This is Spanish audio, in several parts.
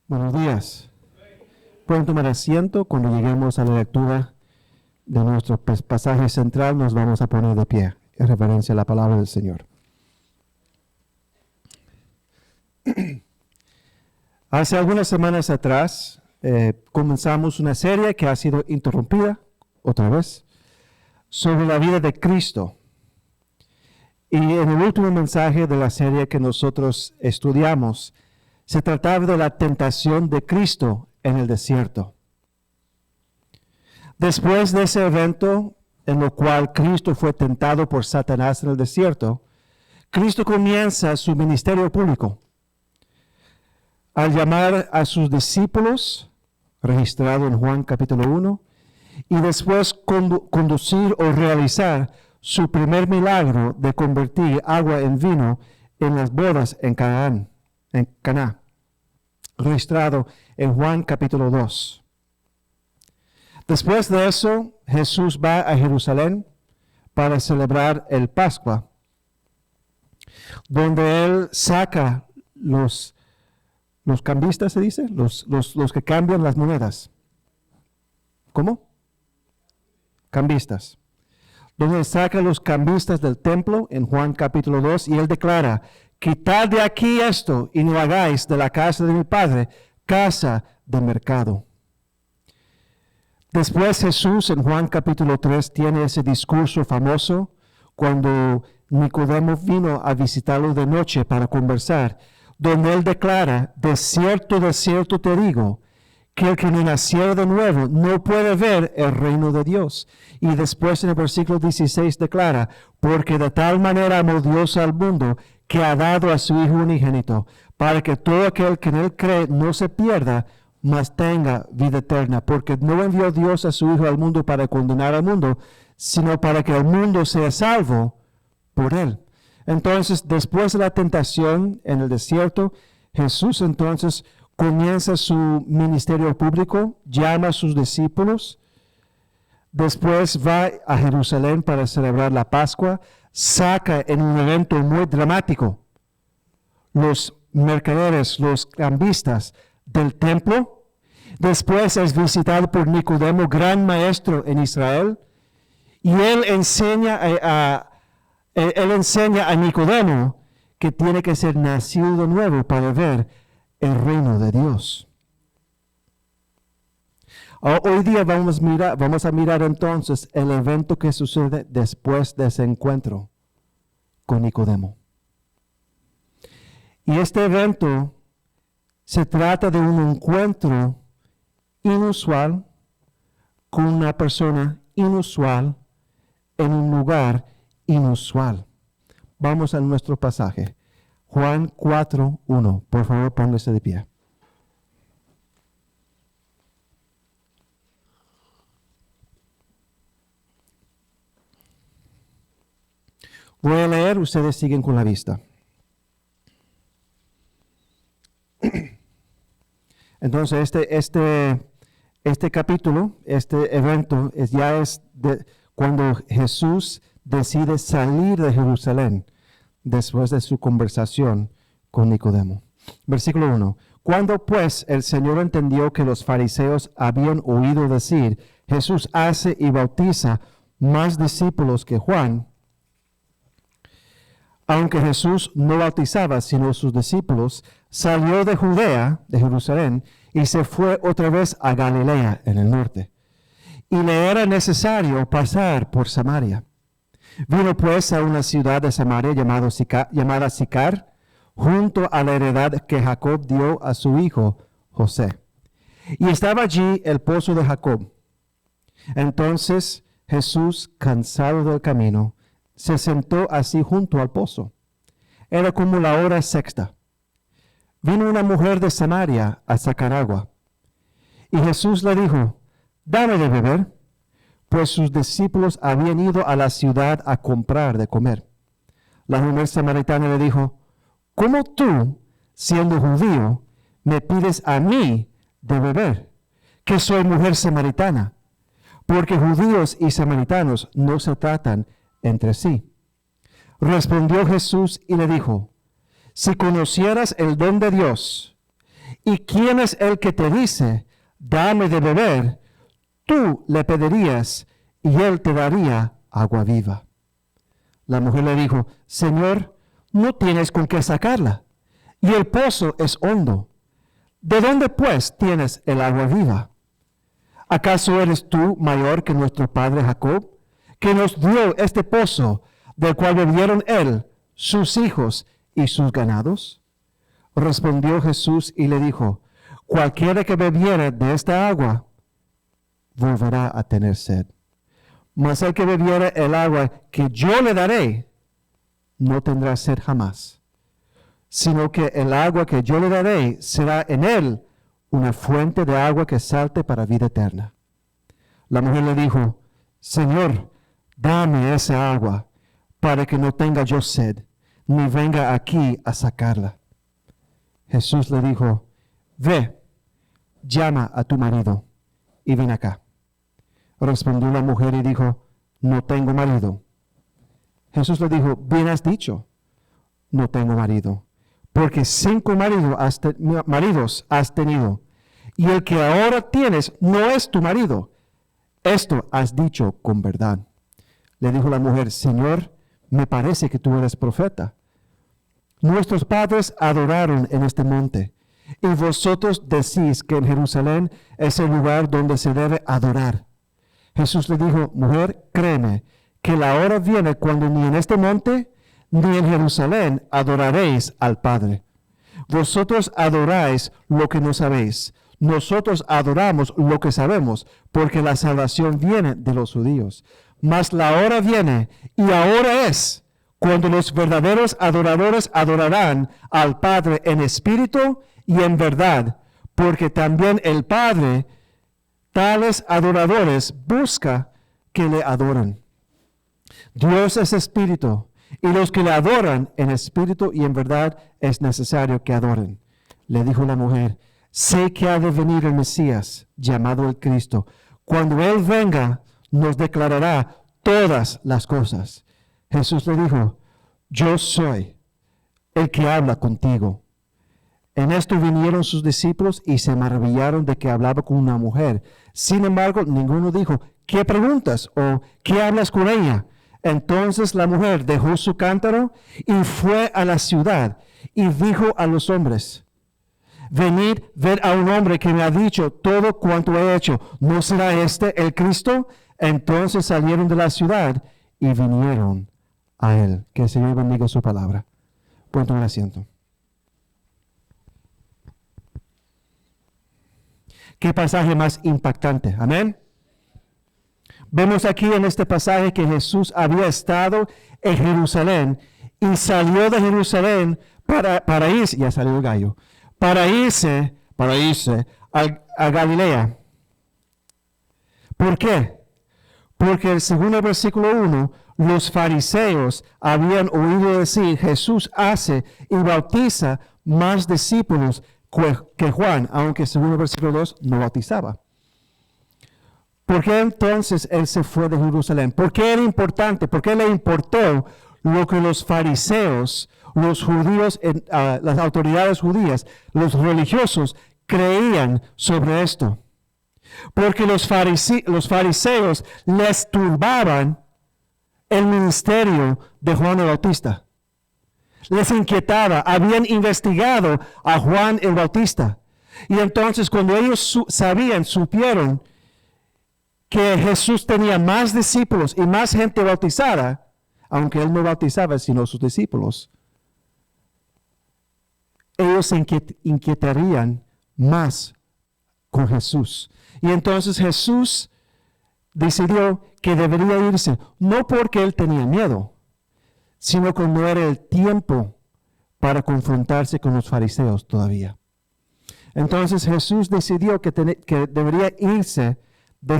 Buenos días. Pueden tomar asiento. Cuando lleguemos a la lectura de nuestro pasaje central, nos vamos a poner de pie en referencia a la palabra del Señor. Hace algunas semanas atrás comenzamos una serie que ha sido interrumpida otra vez sobre la vida de Cristo. Y en el último mensaje de la serie que nosotros estudiamos, se trataba de la tentación de Cristo en el desierto. Después de ese evento en el cual Cristo fue tentado por Satanás en el desierto, Cristo comienza su ministerio público al llamar a sus discípulos, registrado en Juan capítulo 1, y después conducir o realizar su primer milagro de convertir agua en vino en las bodas en Caná, registrado en Juan capítulo 2. Después de eso, Jesús va a Jerusalén para celebrar el Pascua, donde Él saca los cambistas, se dice, los que cambian las monedas. ¿Cómo? Cambistas. Donde Él saca los cambistas del templo en Juan capítulo 2 y Él declara: quitad de aquí esto y no hagáis de la casa de mi Padre casa de mercado. Después Jesús en Juan capítulo 3 tiene ese discurso famoso cuando Nicodemo vino a visitarlo de noche para conversar, donde Él declara: de cierto te digo, que el que no naciera de nuevo no puede ver el reino de Dios. Y después en el versículo 16 declara: porque de tal manera amó Dios al mundo, que ha dado a su Hijo unigénito, para que todo aquel que en Él cree no se pierda, mas tenga vida eterna. Porque no envió Dios a su Hijo al mundo para condenar al mundo, sino para que el mundo sea salvo por Él. Entonces, después de la tentación en el desierto, Jesús entonces comienza su ministerio público, llama a sus discípulos, después va a Jerusalén para celebrar la Pascua, saca en un evento muy dramático los mercaderes, los cambistas del templo. Después es visitado por Nicodemo, gran maestro en Israel, y él enseña a Nicodemo que tiene que ser nacido de nuevo para ver el reino de Dios. Hoy día vamos a mirar entonces el evento que sucede después de ese encuentro con Nicodemo. Y este evento se trata de un encuentro inusual con una persona inusual en un lugar inusual. Vamos a nuestro pasaje. Juan 4:1. Por favor, póngase de pie. Voy a leer, ustedes siguen con la vista. Entonces, este capítulo, este evento, es cuando Jesús decide salir de Jerusalén después de su conversación con Nicodemo. Versículo 1. Cuando pues el Señor entendió que los fariseos habían oído decir: Jesús hace y bautiza más discípulos que Juan, aunque Jesús no bautizaba sino sus discípulos, salió de Judea, de Jerusalén, y se fue otra vez a Galilea en el norte. Y le era necesario pasar por Samaria. Vino pues a una ciudad de Samaria llamada Sicar, junto a la heredad que Jacob dio a su hijo José. Y estaba allí el pozo de Jacob. Entonces Jesús, cansado del camino, se sentó así junto al pozo. Era como la hora sexta. Vino una mujer de Samaria a sacar agua. Y Jesús le dijo: dame de beber, pues sus discípulos habían ido a la ciudad a comprar de comer. La mujer samaritana le dijo: ¿cómo tú, siendo judío, me pides a mí de beber, que soy mujer samaritana? Porque judíos y samaritanos no se tratan entre sí. Respondió Jesús y le dijo: si conocieras el don de Dios ¿Y quién es el que te dice, dame de beber? Tú le pedirías y él te daría agua viva. La mujer le dijo, Señor, no tienes con qué sacarla, y el pozo es hondo. ¿De dónde pues tienes el agua viva? ¿Acaso eres tú mayor que nuestro padre Jacob, que nos dio este pozo, del cual bebieron él, sus hijos y sus ganados? Respondió Jesús y le dijo, cualquiera que bebiere de esta agua, volverá a tener sed. Mas el que bebiere el agua que yo le daré, no tendrá sed jamás, sino que el agua que yo le daré será en él una fuente de agua que salte para vida eterna. La mujer le dijo, Señor, dame esa agua, para que no tenga yo sed, ni venga aquí a sacarla. Jesús le dijo, ve, llama a tu marido, y ven acá. Respondió la mujer y dijo, no tengo marido. Jesús le dijo, bien has dicho, no tengo marido, porque 5 maridos has tenido, y el que ahora tienes no es tu marido. Esto has dicho con verdad. Le dijo la mujer, Señor, me parece que tú eres profeta. Nuestros padres adoraron en este monte, y vosotros decís que en Jerusalén es el lugar donde se debe adorar. Jesús le dijo, mujer, créeme, que la hora viene cuando ni en este monte, ni en Jerusalén adoraréis al Padre. Vosotros adoráis lo que no sabéis. Nosotros adoramos lo que sabemos, porque la salvación viene de los judíos. Mas la hora viene, y ahora es, cuando los verdaderos adoradores adorarán al Padre en espíritu y en verdad, porque también el Padre, tales adoradores, busca que le adoren. Dios es espíritu, y los que le adoran en espíritu y en verdad es necesario que adoren. Le dijo la mujer, sé que ha de venir el Mesías, llamado el Cristo. Cuando Él venga, nos declarará todas las cosas. Jesús le dijo, yo soy el que habla contigo. En esto vinieron sus discípulos y se maravillaron de que hablaba con una mujer. Sin embargo, ninguno dijo, ¿qué preguntas? ¿O qué hablas con ella? Entonces la mujer dejó su cántaro y fue a la ciudad y dijo a los hombres, venid, ver a un hombre que me ha dicho todo cuanto he hecho. ¿No será este el Cristo? Entonces salieron de la ciudad y vinieron a él. Que el Señor bendiga su palabra. Pueden tomar asiento. Qué pasaje más impactante. Amén. Vemos aquí en este pasaje que Jesús había estado en Jerusalén y salió de Jerusalén para irse, ya salió el gallo, para irse a Galilea. ¿Por qué? Porque según el versículo 1, los fariseos habían oído decir, Jesús hace y bautiza más discípulos que Juan, aunque según el versículo 2 no bautizaba. ¿Por qué entonces él se fue de Jerusalén? ¿Por qué era importante? ¿Por qué le importó lo que los fariseos, los judíos, las autoridades judías, los religiosos creían sobre esto? Porque los fariseos les turbaban el ministerio de Juan el Bautista. Les inquietaba, habían investigado a Juan el Bautista. Y entonces cuando ellos supieron que Jesús tenía más discípulos y más gente bautizada, aunque él no bautizaba sino sus discípulos, ellos se inquietarían más con Jesús. Y entonces Jesús decidió que debería irse, no porque él tenía miedo, sino que no era el tiempo para confrontarse con los fariseos todavía. Entonces Jesús decidió que debería irse de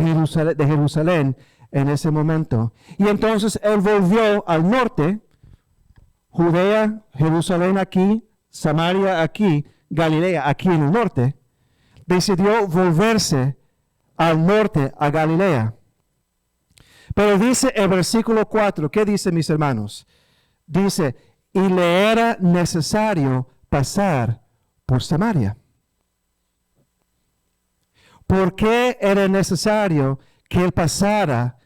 Jerusalén en ese momento. Y entonces él volvió al norte, Judea, Jerusalén aquí, Samaria aquí, Galilea aquí en el norte. Decidió volverse al norte, a Galilea. Pero dice el versículo 4, ¿qué dice, mis hermanos? Dice, y le era necesario pasar por Samaria. ¿Por qué era necesario que Él pasara,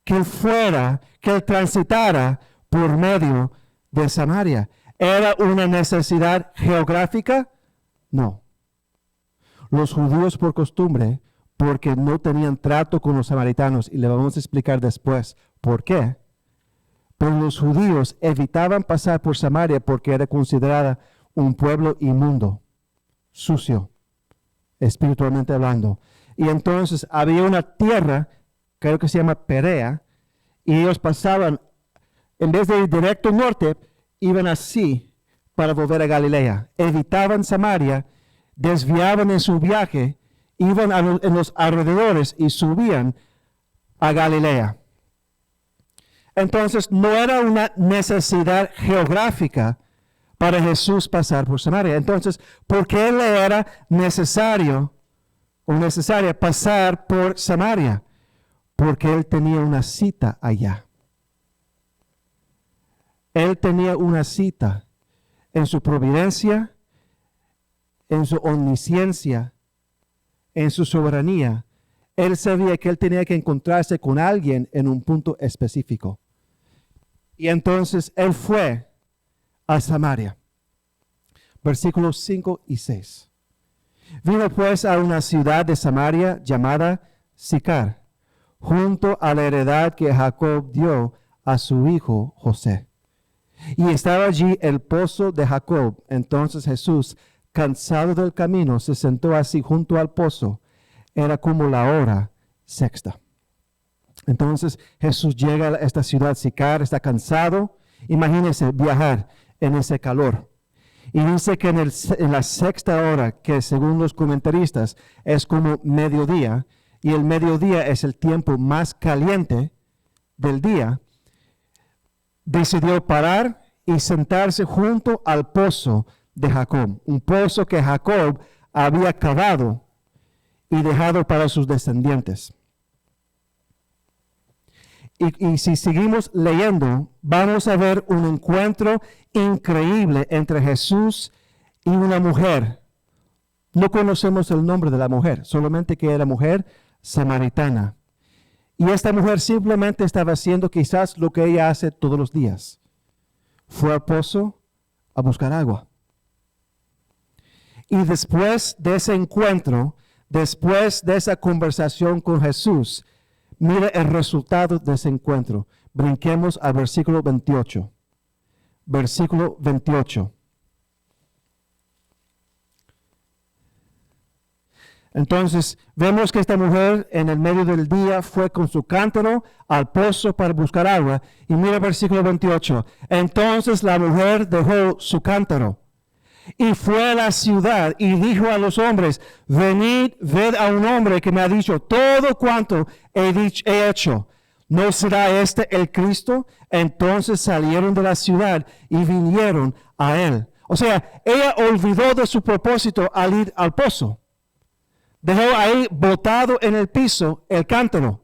que Él fuera, que Él transitara por medio de Samaria? ¿Era una necesidad geográfica? No. Los judíos por costumbre, porque no tenían trato con los samaritanos, y le vamos a explicar después por qué, pero los judíos evitaban pasar por Samaria porque era considerada un pueblo inmundo, sucio, espiritualmente hablando. Y entonces había una tierra, creo que se llama Perea, y ellos pasaban, en vez de ir directo norte, iban así para volver a Galilea. Evitaban Samaria, desviaban en su viaje, iban en los alrededores y subían a Galilea. Entonces no era una necesidad geográfica para Jesús pasar por Samaria. Entonces, ¿por qué le era necesario o necesaria pasar por Samaria? Porque Él tenía una cita allá. Él tenía una cita en su providencia, en su omnisciencia, en su soberanía. Él sabía que Él tenía que encontrarse con alguien en un punto específico. Y entonces Él fue a Samaria. Versículos 5 y 6. Vino pues a una ciudad de Samaria llamada Sicar, junto a la heredad que Jacob dio a su hijo José. Y estaba allí el pozo de Jacob. Entonces Jesús, cansado del camino, se sentó así junto al pozo. Era como la hora sexta. Entonces Jesús llega a esta ciudad Sicar, está cansado. Imagínense viajar en ese calor. Y dice que en la sexta hora, que según los comentaristas es como mediodía, y el mediodía es el tiempo más caliente del día, decidió parar y sentarse junto al pozo de Jacob, un pozo que Jacob había cavado y dejado para sus descendientes. Y si seguimos leyendo, vamos a ver un encuentro increíble entre Jesús y una mujer. No conocemos el nombre de la mujer, solamente que era mujer samaritana. Y esta mujer simplemente estaba haciendo quizás lo que ella hace todos los días. Fue al pozo a buscar agua. Y después de ese encuentro, después de esa conversación con Jesús, mira el resultado de ese encuentro. Brinquemos al versículo 28. Versículo 28. Entonces, vemos que esta mujer en el medio del día fue con su cántaro al pozo para buscar agua. Y mira el versículo 28. Entonces la mujer dejó su cántaro y fue a la ciudad y dijo a los hombres, venid, ved a un hombre que me ha dicho todo cuanto he hecho. ¿No será este el Cristo? Entonces salieron de la ciudad y vinieron a él. O sea, ella olvidó de su propósito al ir al pozo. Dejó ahí botado en el piso el cántaro.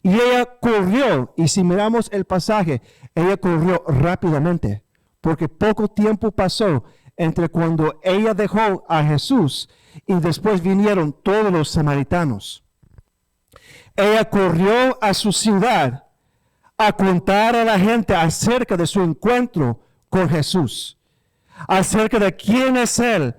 Y ella corrió, y si miramos el pasaje, ella corrió rápidamente, porque poco tiempo pasó entre cuando ella dejó a Jesús y después vinieron todos los samaritanos. Ella corrió a su ciudad a contar a la gente acerca de su encuentro con Jesús, acerca de quién es Él.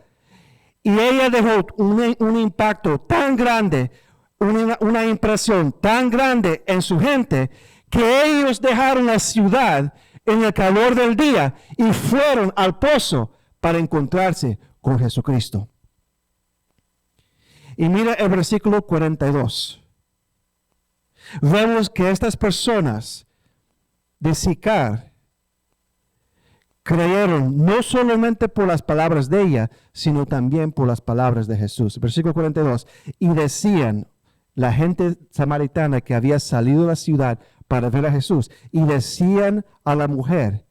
Y ella dejó un impacto tan grande, una impresión tan grande en su gente, que ellos dejaron la ciudad en el calor del día y fueron al pozo para encontrarse con Jesucristo. Y mira el versículo 42. Vemos que estas personas de Sicar creyeron no solamente por las palabras de ella, sino también por las palabras de Jesús. Versículo 42. Y decían, la gente samaritana que había salido de la ciudad para ver a Jesús, y decían a la mujer,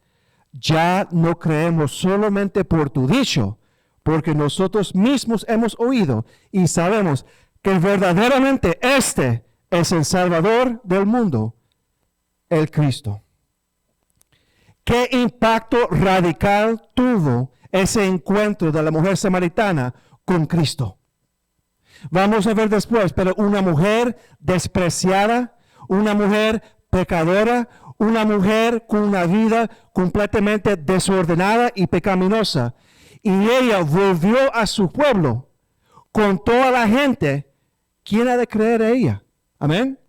ya no creemos solamente por tu dicho, porque nosotros mismos hemos oído y sabemos que verdaderamente este es el Salvador del mundo, el Cristo. ¿Qué impacto radical tuvo ese encuentro de la mujer samaritana con Cristo? Vamos a ver después, pero una mujer despreciada, una mujer pecadora, una mujer con una vida completamente desordenada y pecaminosa. Y ella volvió a su pueblo con toda la gente. ¿Quién ha de creer a ella? Amén.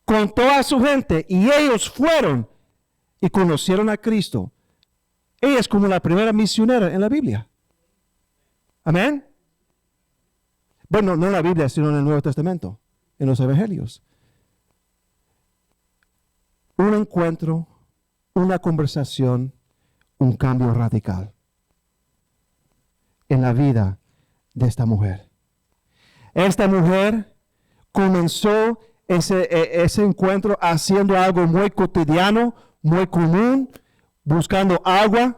Con toda su gente. Y ellos fueron y conocieron a Cristo. Ella es como la primera misionera en la Biblia. Amén. Bueno, no en la Biblia, sino en el Nuevo Testamento, en los Evangelios. Un encuentro, una conversación, un cambio radical en la vida de esta mujer. Esta mujer comenzó ese encuentro haciendo algo muy cotidiano, muy común, buscando agua.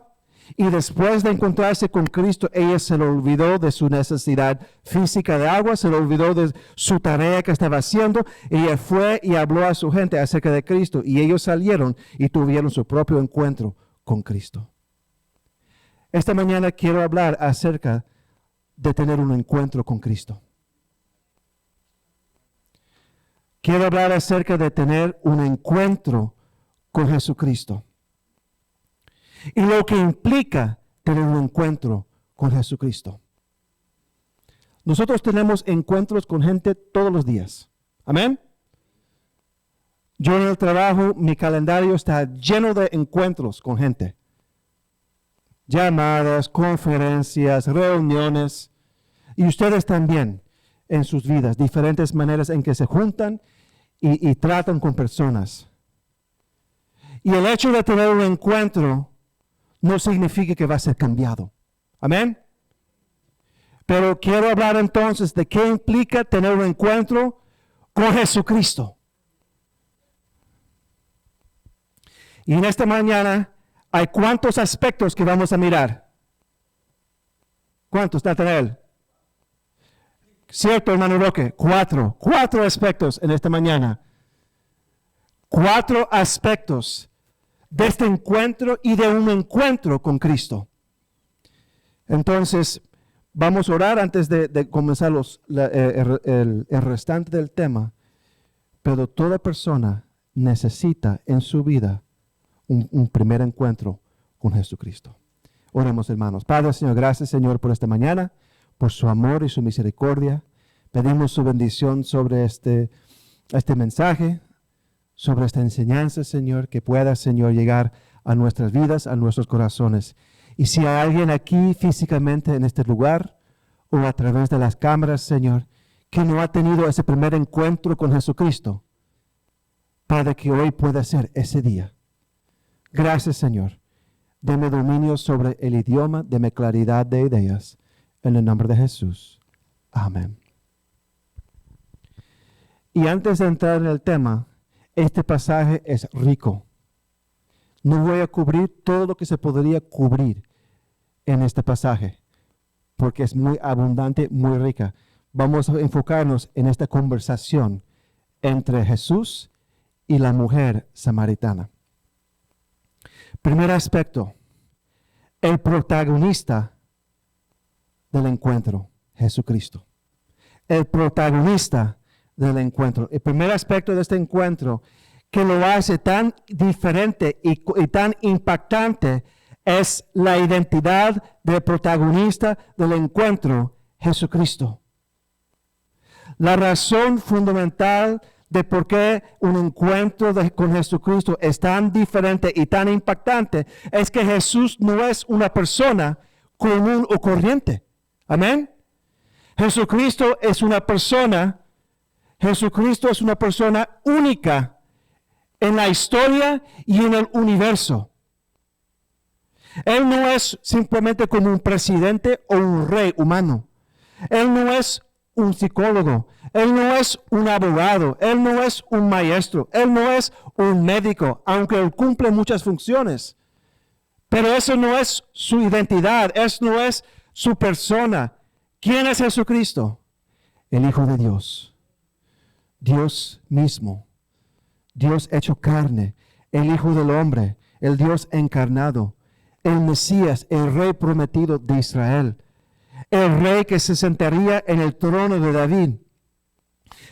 Y después de encontrarse con Cristo, ella se le olvidó de su necesidad física de agua, se le olvidó de su tarea que estaba haciendo. Ella fue y habló a su gente acerca de Cristo. Y ellos salieron y tuvieron su propio encuentro con Cristo. Esta mañana quiero hablar acerca de tener un encuentro con Cristo. Quiero hablar acerca de tener un encuentro con Jesucristo. Y lo que implica tener un encuentro con Jesucristo. Nosotros tenemos encuentros con gente todos los días. Amén. Yo en el trabajo, mi calendario está lleno de encuentros con gente. Llamadas, conferencias, reuniones. Y ustedes también en sus vidas, diferentes maneras en que se juntan y tratan con personas. Y el hecho de tener un encuentro no significa que va a ser cambiado. Amén. Pero quiero hablar entonces de qué implica tener un encuentro con Jesucristo. Y en esta mañana hay cuántos aspectos que vamos a mirar. ¿Cuántos, Natanael? Cierto, hermano Roque, 4 aspectos en esta mañana. 4 aspectos de este encuentro y de un encuentro con Cristo. Entonces, vamos a orar antes de comenzar el restante del tema. Pero toda persona necesita en su vida un primer encuentro con Jesucristo. Oremos, hermanos. Padre, Señor, gracias, Señor, por esta mañana, por su amor y su misericordia. Pedimos su bendición sobre este mensaje, sobre esta enseñanza, Señor, que pueda, Señor, llegar a nuestras vidas, a nuestros corazones. Y si hay alguien aquí físicamente en este lugar o a través de las cámaras, Señor, que no ha tenido ese primer encuentro con Jesucristo, Padre, que hoy pueda ser ese día. Gracias, Señor. Deme dominio sobre el idioma, deme claridad de ideas. En el nombre de Jesús. Amén. Y antes de entrar en el tema, este pasaje es rico. No voy a cubrir todo lo que se podría cubrir en este pasaje, porque es muy abundante, muy rica. Vamos a enfocarnos en esta conversación entre Jesús y la mujer samaritana. Primer aspecto, el protagonista del encuentro, Jesucristo. El protagonista del encuentro. El primer aspecto de este encuentro que lo hace tan diferente y tan impactante es la identidad del protagonista del encuentro, Jesucristo. La razón fundamental de por qué un encuentro con Jesucristo es tan diferente y tan impactante es que Jesús no es una persona común o corriente. Amén. Jesucristo es una persona única en la historia y en el universo. Él no es simplemente como un presidente o un rey humano. Él no es un psicólogo. Él no es un abogado. Él no es un maestro. Él no es un médico, aunque él cumple muchas funciones. Pero eso no es su identidad. Eso no es su persona. ¿Quién es Jesucristo? El Hijo de Dios. Dios mismo. Dios hecho carne. El Hijo del Hombre. El Dios encarnado. El Mesías, el Rey prometido de Israel. el rey que se sentaría en el trono de David.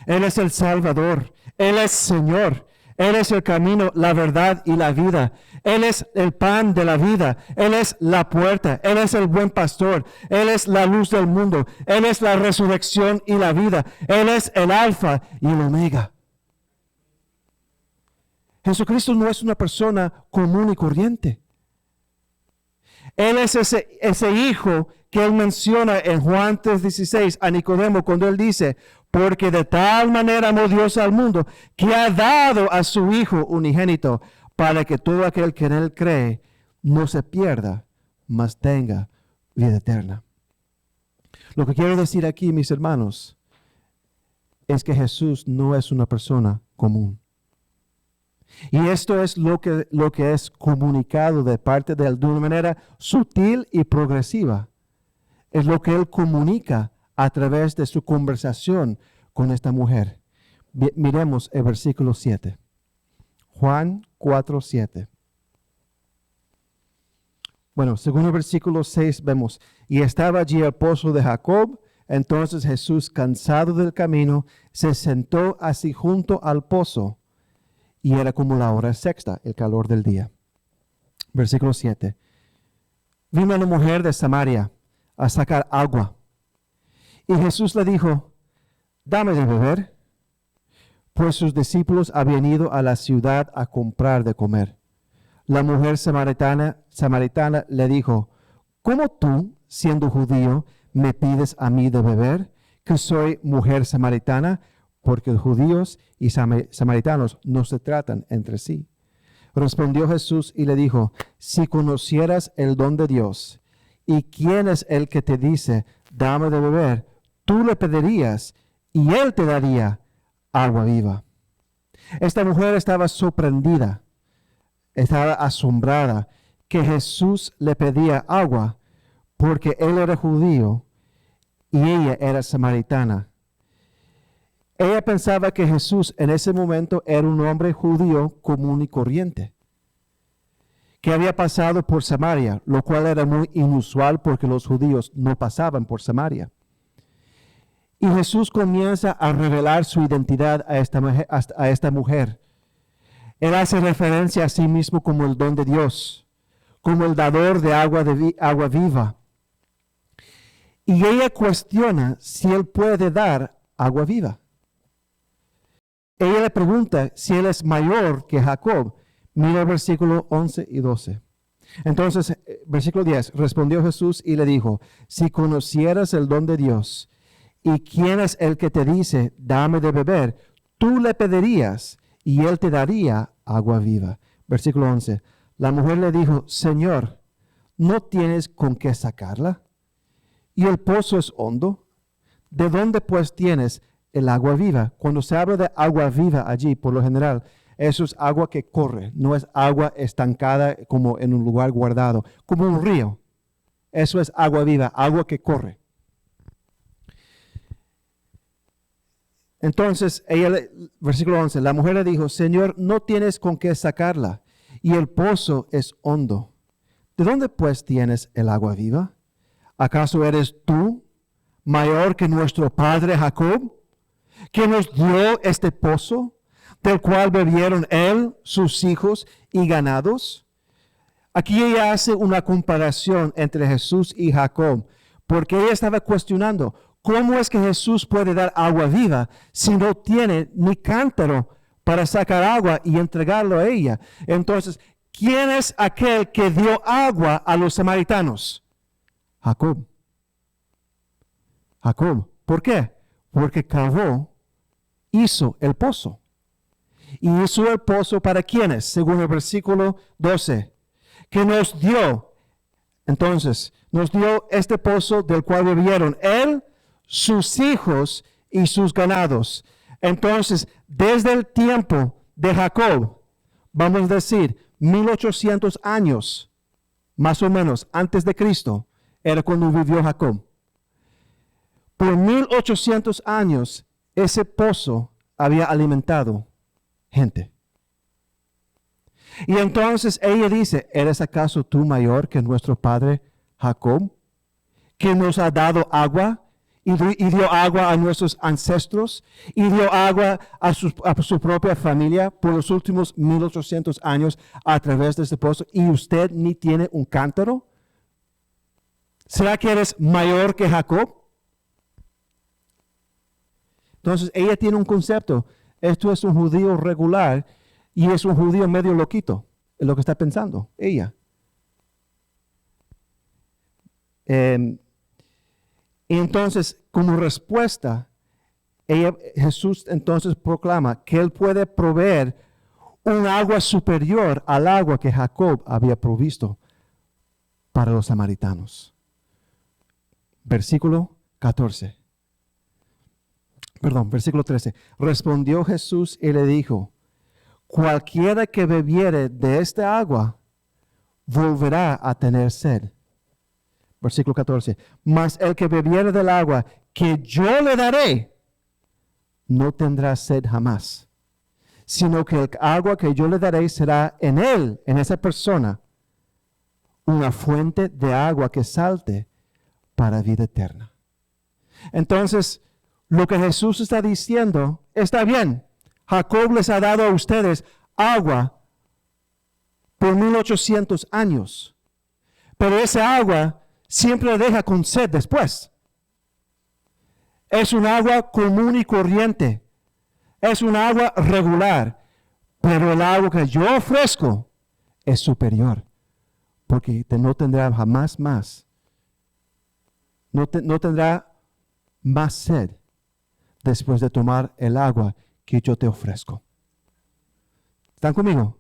Él es el Salvador, Él es Señor, Él es el camino, la verdad y la vida. Él es el pan de la vida, Él es la puerta, Él es el buen pastor, Él es la luz del mundo, Él es la resurrección y la vida, Él es el alfa y el omega. Jesucristo no es una persona común y corriente. Él es ese hijo que él menciona en Juan 3:16 a Nicodemo cuando él dice, porque de tal manera amó Dios al mundo que ha dado a su Hijo unigénito para que todo aquel que en él cree no se pierda, mas tenga vida eterna. Lo que quiero decir aquí, mis hermanos, es que Jesús no es una persona común. Y esto es lo que es comunicado de parte de él de una manera sutil y progresiva. Es lo que él comunica a través de su conversación con esta mujer. Miremos el versículo 7. Juan 4:7. Bueno, según el versículo 6 vemos, y estaba allí el pozo de Jacob. Entonces Jesús, cansado del camino, se sentó así junto al pozo. Y era como la hora sexta, el calor del día. Versículo 7. Vino una mujer de Samaria a sacar agua. Y Jesús le dijo, dame de beber, pues sus discípulos habían ido a la ciudad a comprar de comer. La mujer samaritana le dijo, ¿cómo tú, siendo judío, me pides a mí de beber, que soy mujer samaritana? Porque judíos y samaritanos no se tratan entre sí. Respondió Jesús y le dijo, si conocieras el don de Dios, y quién es el que te dice, dame de beber, tú le pedirías, y él te daría agua viva. Esta mujer estaba sorprendida, estaba asombrada que Jesús le pedía agua, porque él era judío y ella era samaritana. Ella pensaba que Jesús en ese momento era un hombre judío común y corriente, que había pasado por Samaria, lo cual era muy inusual porque los judíos no pasaban por Samaria. Y Jesús comienza a revelar su identidad a esta mujer. Él hace referencia a sí mismo como el don de Dios, como el dador de agua viva. Y ella cuestiona si él puede dar agua viva. Ella le pregunta si él es mayor que Jacob. Mira el versículo 11 y 12. Entonces, versículo 10, respondió Jesús y le dijo, si conocieras el don de Dios, y quién es el que te dice, dame de beber, tú le pedirías, y él te daría agua viva. Versículo 11, la mujer le dijo, Señor, ¿no tienes con qué sacarla? Y el pozo es hondo. ¿De dónde pues tienes el agua viva? Cuando se habla de agua viva allí, por lo general, eso es agua que corre, no es agua estancada como en un lugar guardado, como un río. Eso es agua viva, agua que corre. Entonces, versículo 11, la mujer le dijo, Señor, no tienes con qué sacarla, y el pozo es hondo. ¿De dónde pues tienes el agua viva? ¿Acaso eres tú mayor que nuestro padre Jacob, que nos dio este pozo, del cual bebieron él, sus hijos y ganados? Aquí ella hace una comparación entre Jesús y Jacob, porque ella estaba cuestionando, ¿cómo es que Jesús puede dar agua viva si no tiene ni cántaro para sacar agua y entregarlo a ella? Entonces, ¿quién es aquel que dio agua a los samaritanos? Jacob. Jacob. ¿Por qué? Porque cavó, hizo el pozo. Y hizo el pozo para quienes, según el versículo 12, que nos dio. Entonces, nos dio este pozo del cual bebieron él, sus hijos y sus ganados. Entonces, desde el tiempo de Jacob, vamos a decir, 1800 años, más o menos, antes de Cristo, era cuando vivió Jacob. Por 1800 años, ese pozo había alimentado gente. Y entonces ella dice, ¿eres acaso tú mayor que nuestro padre Jacob, que nos ha dado agua y dio agua a nuestros ancestros y dio agua a su propia familia por los últimos 1800 años a través de este pozo, y usted ni tiene un cántaro? ¿Será que eres mayor que Jacob? Entonces ella tiene un concepto. Esto es un judío regular y es un judío medio loquito, es lo que está pensando ella. Y entonces, como respuesta, Jesús entonces proclama que Él puede proveer un agua superior al agua que Jacob había provisto para los samaritanos. Versículo 13. Respondió Jesús y le dijo: cualquiera que bebiere de esta agua volverá a tener sed. Versículo 14. Mas el que bebiere del agua que yo le daré, no tendrá sed jamás, sino que el agua que yo le daré será en él, en esa persona, una fuente de agua que salte para vida eterna. Entonces, lo que Jesús está diciendo, está bien. Jacob les ha dado a ustedes agua por 1800 años, pero esa agua siempre deja con sed después. Es un agua común y corriente. Es un agua regular. Pero el agua que yo ofrezco es superior. Porque no tendrá jamás más. No tendrá más sed después de tomar el agua que yo te ofrezco. ¿Están conmigo?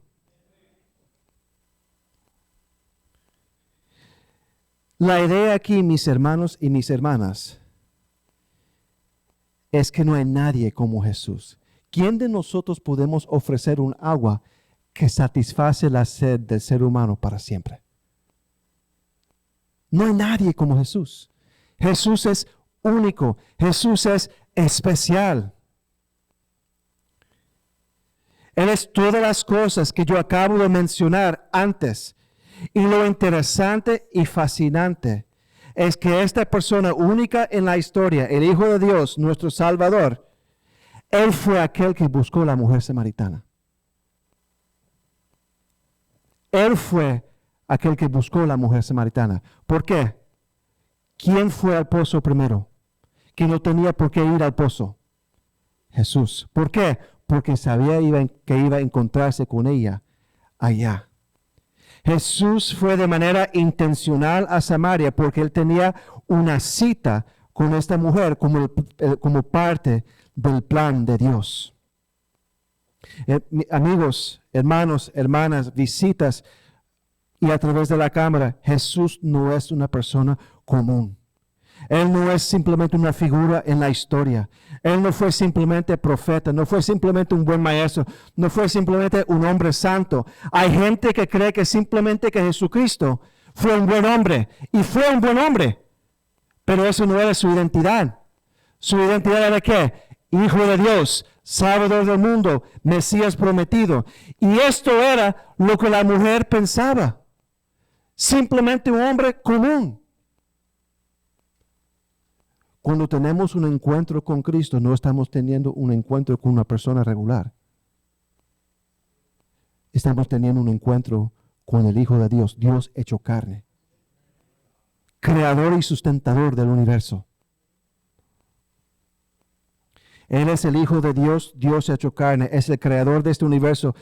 La idea aquí, mis hermanos y mis hermanas, es que no hay nadie como Jesús. ¿Quién de nosotros podemos ofrecer un agua que satisface la sed del ser humano para siempre? No hay nadie como Jesús. Jesús es único. Jesús es especial. Él es todas las cosas que yo acabo de mencionar antes. Y lo interesante y fascinante es que esta persona única en la historia, el Hijo de Dios, nuestro Salvador, Él fue aquel que buscó a la mujer samaritana. Él fue aquel que buscó a la mujer samaritana. ¿Por qué? ¿Quién fue al pozo primero? Que no tenía por qué ir al pozo. Jesús. ¿Por qué? Porque sabía que iba a encontrarse con ella allá. Jesús fue de manera intencional a Samaria porque Él tenía una cita con esta mujer como parte del plan de Dios. Amigos, hermanos, hermanas, visitas y a través de la cámara, Jesús no es una persona común. Él no es simplemente una figura en la historia. Él no fue simplemente profeta, no fue simplemente un buen maestro, no fue simplemente un hombre santo. Hay gente que cree que simplemente que Jesucristo fue un buen hombre, y fue un buen hombre, pero eso no era su identidad. Su identidad era ¿qué? Hijo de Dios, Salvador del mundo, Mesías prometido. Y esto era lo que la mujer pensaba. Simplemente un hombre común. Cuando tenemos un encuentro con Cristo, no estamos teniendo un encuentro con una persona regular. Estamos teniendo un encuentro con el Hijo de Dios, Dios hecho carne, creador y sustentador del universo. Él es el Hijo de Dios, Dios hecho carne, es el creador de este universo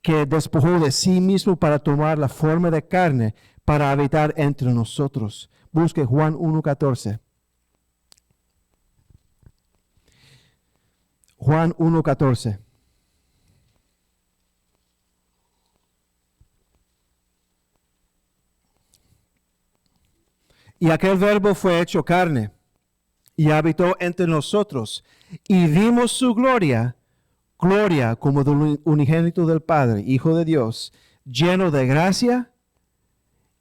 que despojó de sí mismo para tomar la forma de carne para habitar entre nosotros. Busque Juan 1:14. Juan 1:14. Y aquel verbo fue hecho carne y habitó entre nosotros, y vimos su gloria, gloria como del unigénito del Padre, Hijo de Dios, lleno de gracia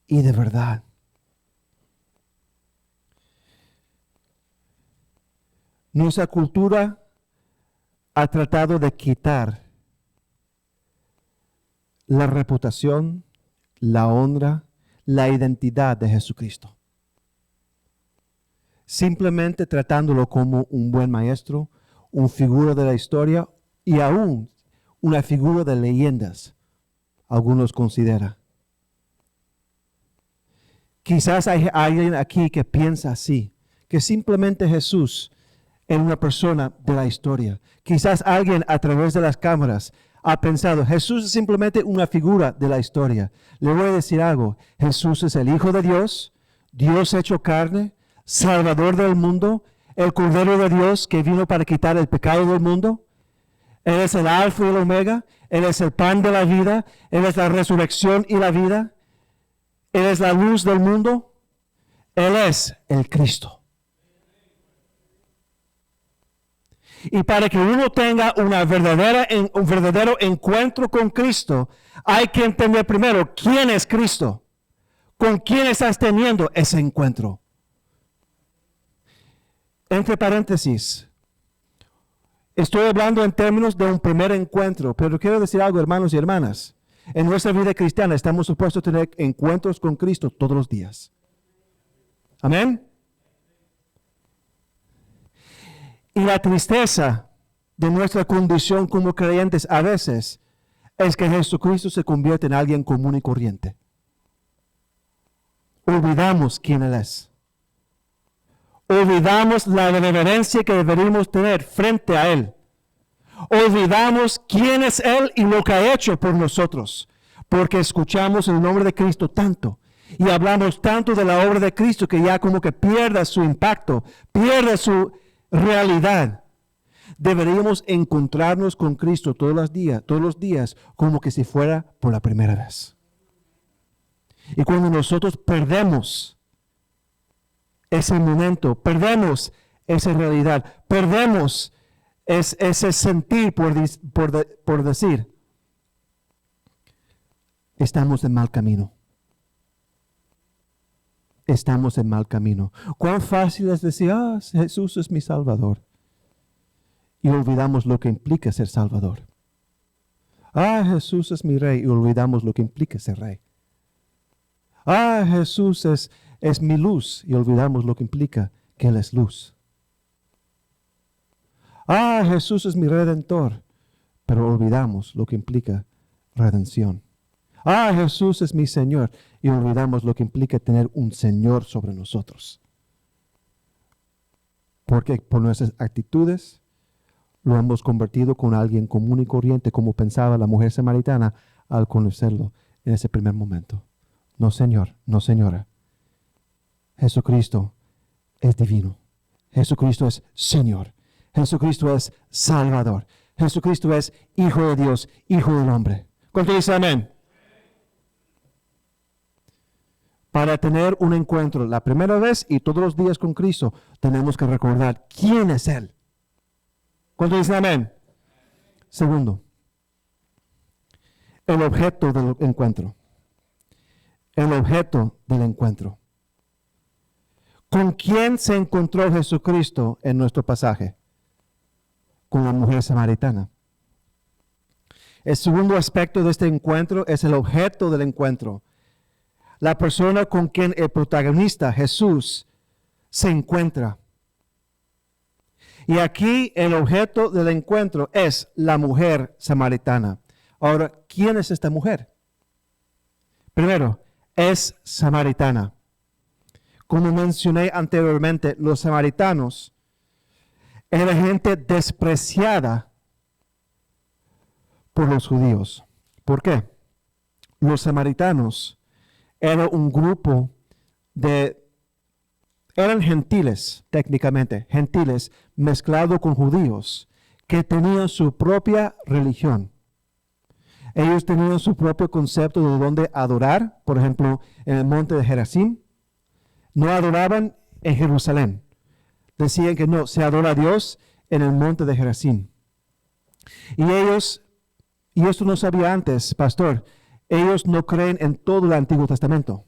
y de verdad. Nuestra cultura ha tratado de quitar la reputación, la honra, la identidad de Jesucristo. simplemente tratándolo como un buen maestro, una figura de la historia y aún una figura de leyendas, algunos consideran. Quizás hay alguien aquí que piensa así, que simplemente Jesús es una persona de la historia. Quizás alguien a través de las cámaras ha pensado, Jesús es simplemente una figura de la historia. Le voy a decir algo, Jesús es el Hijo de Dios, Dios hecho carne, Salvador del mundo, el Cordero de Dios que vino para quitar el pecado del mundo. Él es el Alfa y el Omega, Él es el pan de la vida, Él es la resurrección y la vida, Él es la luz del mundo, Él es el Cristo. Y para que uno tenga un verdadero encuentro con Cristo, hay que entender primero quién es Cristo, con quién estás teniendo ese encuentro. Entre paréntesis, estoy hablando en términos de un primer encuentro, pero quiero decir algo, hermanos y hermanas. En nuestra vida cristiana estamos supuestos a tener encuentros con Cristo todos los días. Amén. Y la tristeza de nuestra condición como creyentes a veces es que Jesucristo se convierte en alguien común y corriente. Olvidamos quién Él es. Olvidamos la reverencia que deberíamos tener frente a Él. Olvidamos quién es Él y lo que ha hecho por nosotros, porque escuchamos el nombre de Cristo tanto y hablamos tanto de la obra de Cristo que ya como que pierda su impacto, pierda su realidad. Deberíamos encontrarnos con Cristo todos los días, como que si fuera por la primera vez. Y cuando nosotros perdemos ese momento, perdemos esa realidad, perdemos ese sentir por decir, estamos en mal camino. Estamos en mal camino. Cuán fácil es decir, Jesús es mi Salvador. Y olvidamos lo que implica ser Salvador. Jesús es mi Rey y olvidamos lo que implica ser Rey. Jesús es mi luz y olvidamos lo que implica que Él es luz. Jesús es mi Redentor, pero olvidamos lo que implica redención. Jesús es mi Señor y olvidamos lo que implica tener un Señor sobre nosotros. Porque por nuestras actitudes lo hemos convertido con alguien común y corriente, como pensaba la mujer samaritana al conocerlo en ese primer momento. No, Señor, no, señora. Jesucristo es divino. Jesucristo es Señor. Jesucristo es Salvador. Jesucristo es Hijo de Dios, Hijo del hombre. ¿Cuánto dice amén? Para tener un encuentro la primera vez y todos los días con Cristo, tenemos que recordar quién es Él. ¿Cuánto dice amén? Segundo, el objeto del encuentro. El objeto del encuentro. ¿Con quién se encontró Jesucristo en nuestro pasaje? Con la mujer samaritana. El segundo aspecto de este encuentro es el objeto del encuentro. La persona con quien el protagonista, Jesús, se encuentra. Y aquí el objeto del encuentro es la mujer samaritana. Ahora, ¿quién es esta mujer? Primero, es samaritana. Como mencioné anteriormente, los samaritanos eran gente despreciada por los judíos. ¿Por qué? Los samaritanos eran un grupo eran gentiles, técnicamente, gentiles mezclados con judíos que tenían su propia religión. Ellos tenían su propio concepto de dónde adorar, por ejemplo, en el monte de Gerizim. No adoraban en Jerusalén. Decían que no, se adora a Dios en el monte de Gerizim. Y ellos, y esto no sabía antes, pastor, ellos no creen en todo el Antiguo Testamento,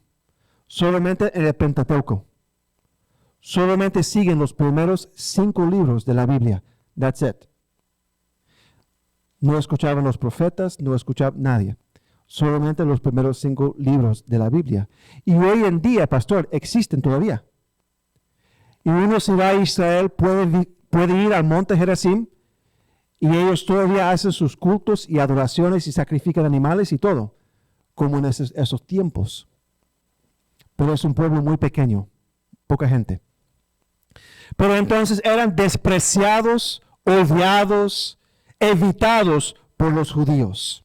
solamente en el Pentateuco. Solamente siguen los primeros 5 libros de la Biblia. That's it. No escuchaban los profetas, no escuchaba nadie. Solamente los primeros 5 libros de la Biblia. Y hoy en día, pastor, existen todavía. Y uno si va a Israel puede ir al monte Gerizim y ellos todavía hacen sus cultos y adoraciones y sacrifican animales y todo, como en esos tiempos. Pero es un pueblo muy pequeño, poca gente. Pero entonces eran despreciados, odiados, evitados por los judíos.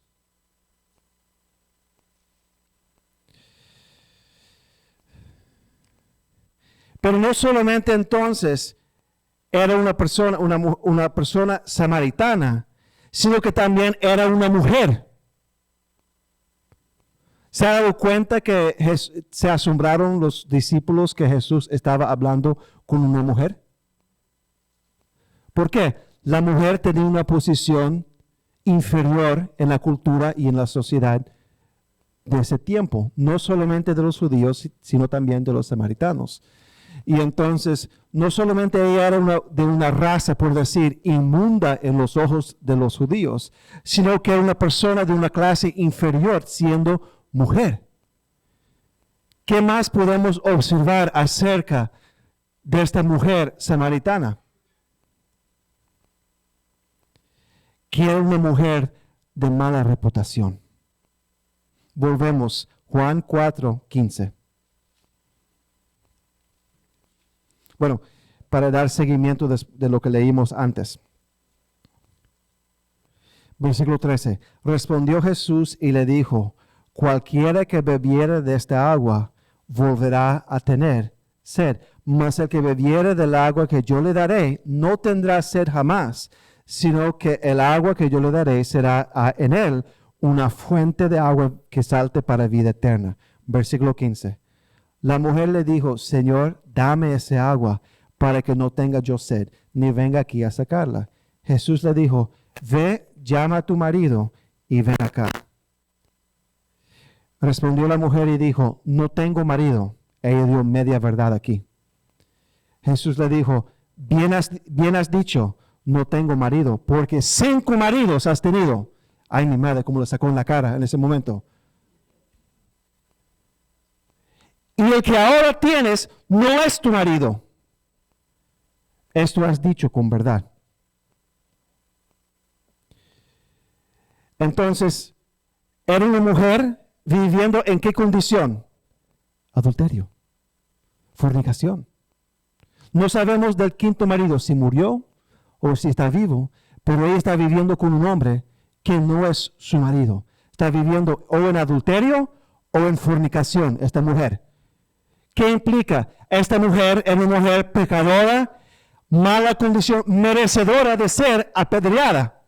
Pero no solamente entonces era una persona samaritana, sino que también era una mujer. ¿Se ha dado cuenta que se asombraron los discípulos que Jesús estaba hablando con una mujer? ¿Por qué? La mujer tenía una posición inferior en la cultura y en la sociedad de ese tiempo, no solamente de los judíos, sino también de los samaritanos. Y entonces, no solamente ella era de una raza, por decir, inmunda en los ojos de los judíos, sino que era una persona de una clase inferior, siendo mujer. ¿Qué más podemos observar acerca de esta mujer samaritana? Que era una mujer de mala reputación. Volvemos, Juan 4:15. Bueno, para dar seguimiento de lo que leímos antes. Versículo 13. Respondió Jesús y le dijo: cualquiera que bebiere de esta agua volverá a tener sed, mas el que bebiere del agua que yo le daré no tendrá sed jamás, sino que el agua que yo le daré será en él una fuente de agua que salte para vida eterna. Versículo 15. La mujer le dijo: Señor, dame ese agua para que no tenga yo sed, ni venga aquí a sacarla. Jesús le dijo: ve, llama a tu marido y ven acá. Respondió la mujer y dijo: no tengo marido. Ella dio media verdad aquí. Jesús le dijo: bien has dicho, no tengo marido, porque 5 maridos has tenido. Ay, mi madre, cómo le sacó en la cara en ese momento. Y el que ahora tienes no es tu marido. Esto has dicho con verdad. Entonces, era una mujer viviendo ¿en qué condición? Adulterio, fornicación. No sabemos del 5º marido si murió o si está vivo, pero ella está viviendo con un hombre que no es su marido. Está viviendo o en adulterio o en fornicación, esta mujer. ¿Qué implica? Esta mujer es una mujer pecadora, mala condición, merecedora de ser apedreada.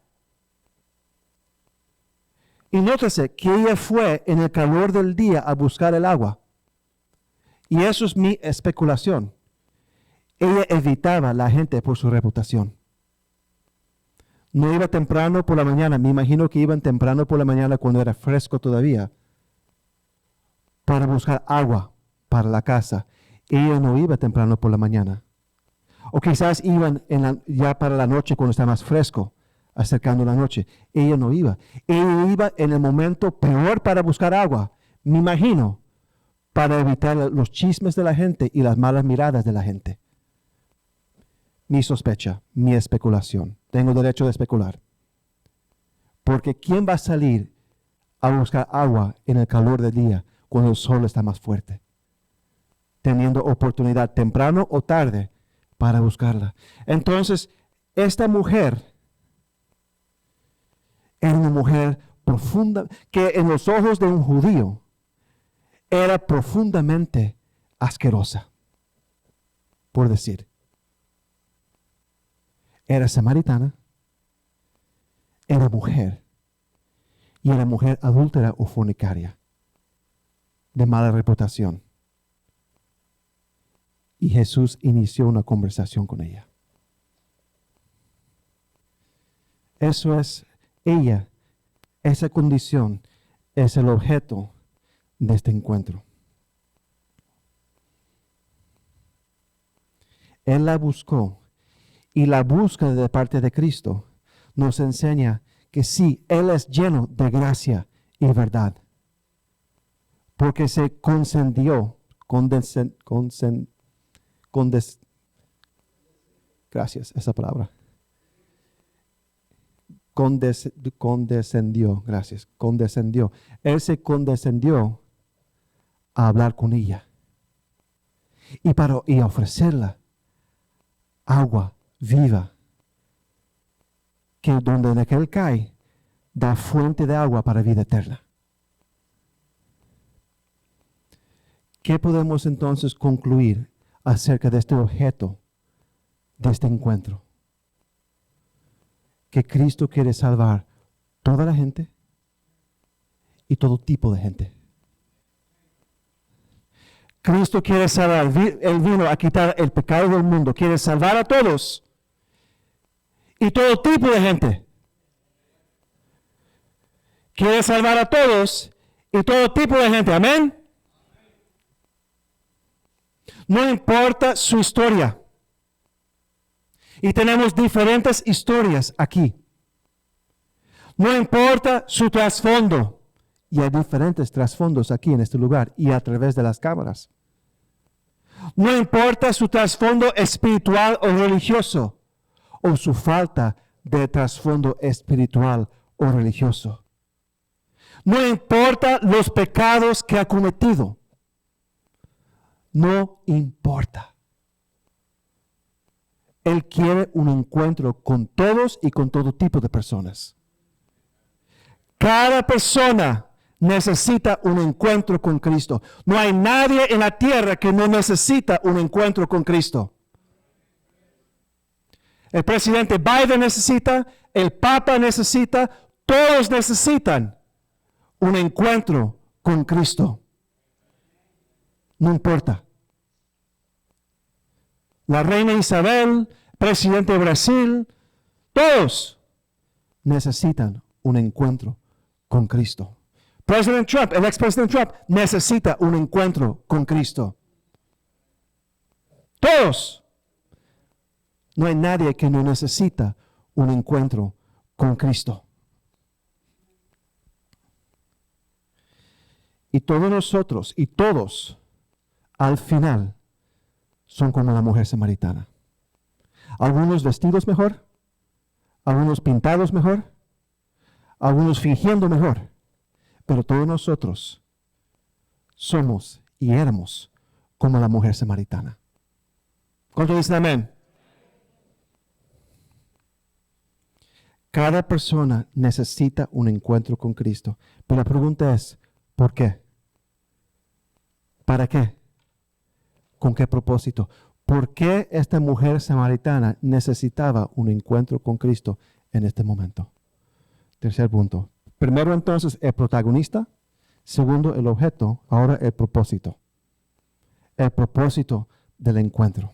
Y nótese que ella fue en el calor del día a buscar el agua. Y eso es mi especulación. Ella evitaba a la gente por su reputación. No iba temprano por la mañana. Me imagino que iban temprano por la mañana cuando era fresco todavía para buscar agua para la casa. Ella no iba temprano por la mañana. O quizás iban ya para la noche cuando está más fresco, acercando la noche. Ella no iba. Ella iba en el momento peor para buscar agua, me imagino, para evitar los chismes de la gente y las malas miradas de la gente. Mi sospecha, mi especulación. Tengo derecho de especular. Porque ¿quién va a salir a buscar agua en el calor del día cuando el sol está más fuerte? Teniendo oportunidad temprano o tarde para buscarla. Entonces, esta mujer era una mujer profunda, que en los ojos de un judío era profundamente asquerosa, por decir. Era samaritana, era mujer, y era mujer adúltera o fornicaria, de mala reputación. Y Jesús inició una conversación con ella. Eso es ella, esa condición es el objeto de este encuentro. Él la buscó y la búsqueda de parte de Cristo nos enseña que sí, Él es lleno de gracia y verdad. Porque se condescendió, Gracias, esa palabra. Condescendió, gracias, condescendió. Él se condescendió a hablar con ella y ofrecerla agua viva, que donde en aquel cae, da fuente de agua para vida eterna. ¿Qué podemos entonces concluir acerca de este objeto, de este encuentro? Que Cristo quiere salvar toda la gente y todo tipo de gente. Cristo quiere salvar, Él vino a quitar el pecado del mundo, quiere salvar a todos y todo tipo de gente. Quiere salvar a todos y todo tipo de gente, amén. No importa su historia. Y tenemos diferentes historias aquí. No importa su trasfondo. Y hay diferentes trasfondos aquí en este lugar y a través de las cámaras. No importa su trasfondo espiritual o religioso o su falta de trasfondo espiritual o religioso. No importa los pecados que ha cometido. No importa. Él quiere un encuentro con todos y con todo tipo de personas. Cada persona necesita un encuentro con Cristo. No hay nadie en la tierra que no necesita un encuentro con Cristo. El presidente Biden necesita, el Papa necesita, todos necesitan un encuentro con Cristo. No importa. La reina Isabel, presidente de Brasil, todos necesitan un encuentro con Cristo. President Trump, el expresidente Trump, necesita un encuentro con Cristo. Todos. No hay nadie que no necesita un encuentro con Cristo. Y todos nosotros, y todos, al final, son como la mujer samaritana. Algunos vestidos mejor, algunos pintados mejor, algunos fingiendo mejor, pero todos nosotros somos y éramos como la mujer samaritana. ¿Cuántos dicen amén? Cada persona necesita un encuentro con Cristo, pero la pregunta es, ¿por qué? ¿Para qué? ¿Con qué propósito? ¿Por qué esta mujer samaritana necesitaba un encuentro con Cristo en este momento? Tercer punto. Primero entonces el protagonista. Segundo el objeto. Ahora el propósito. El propósito del encuentro.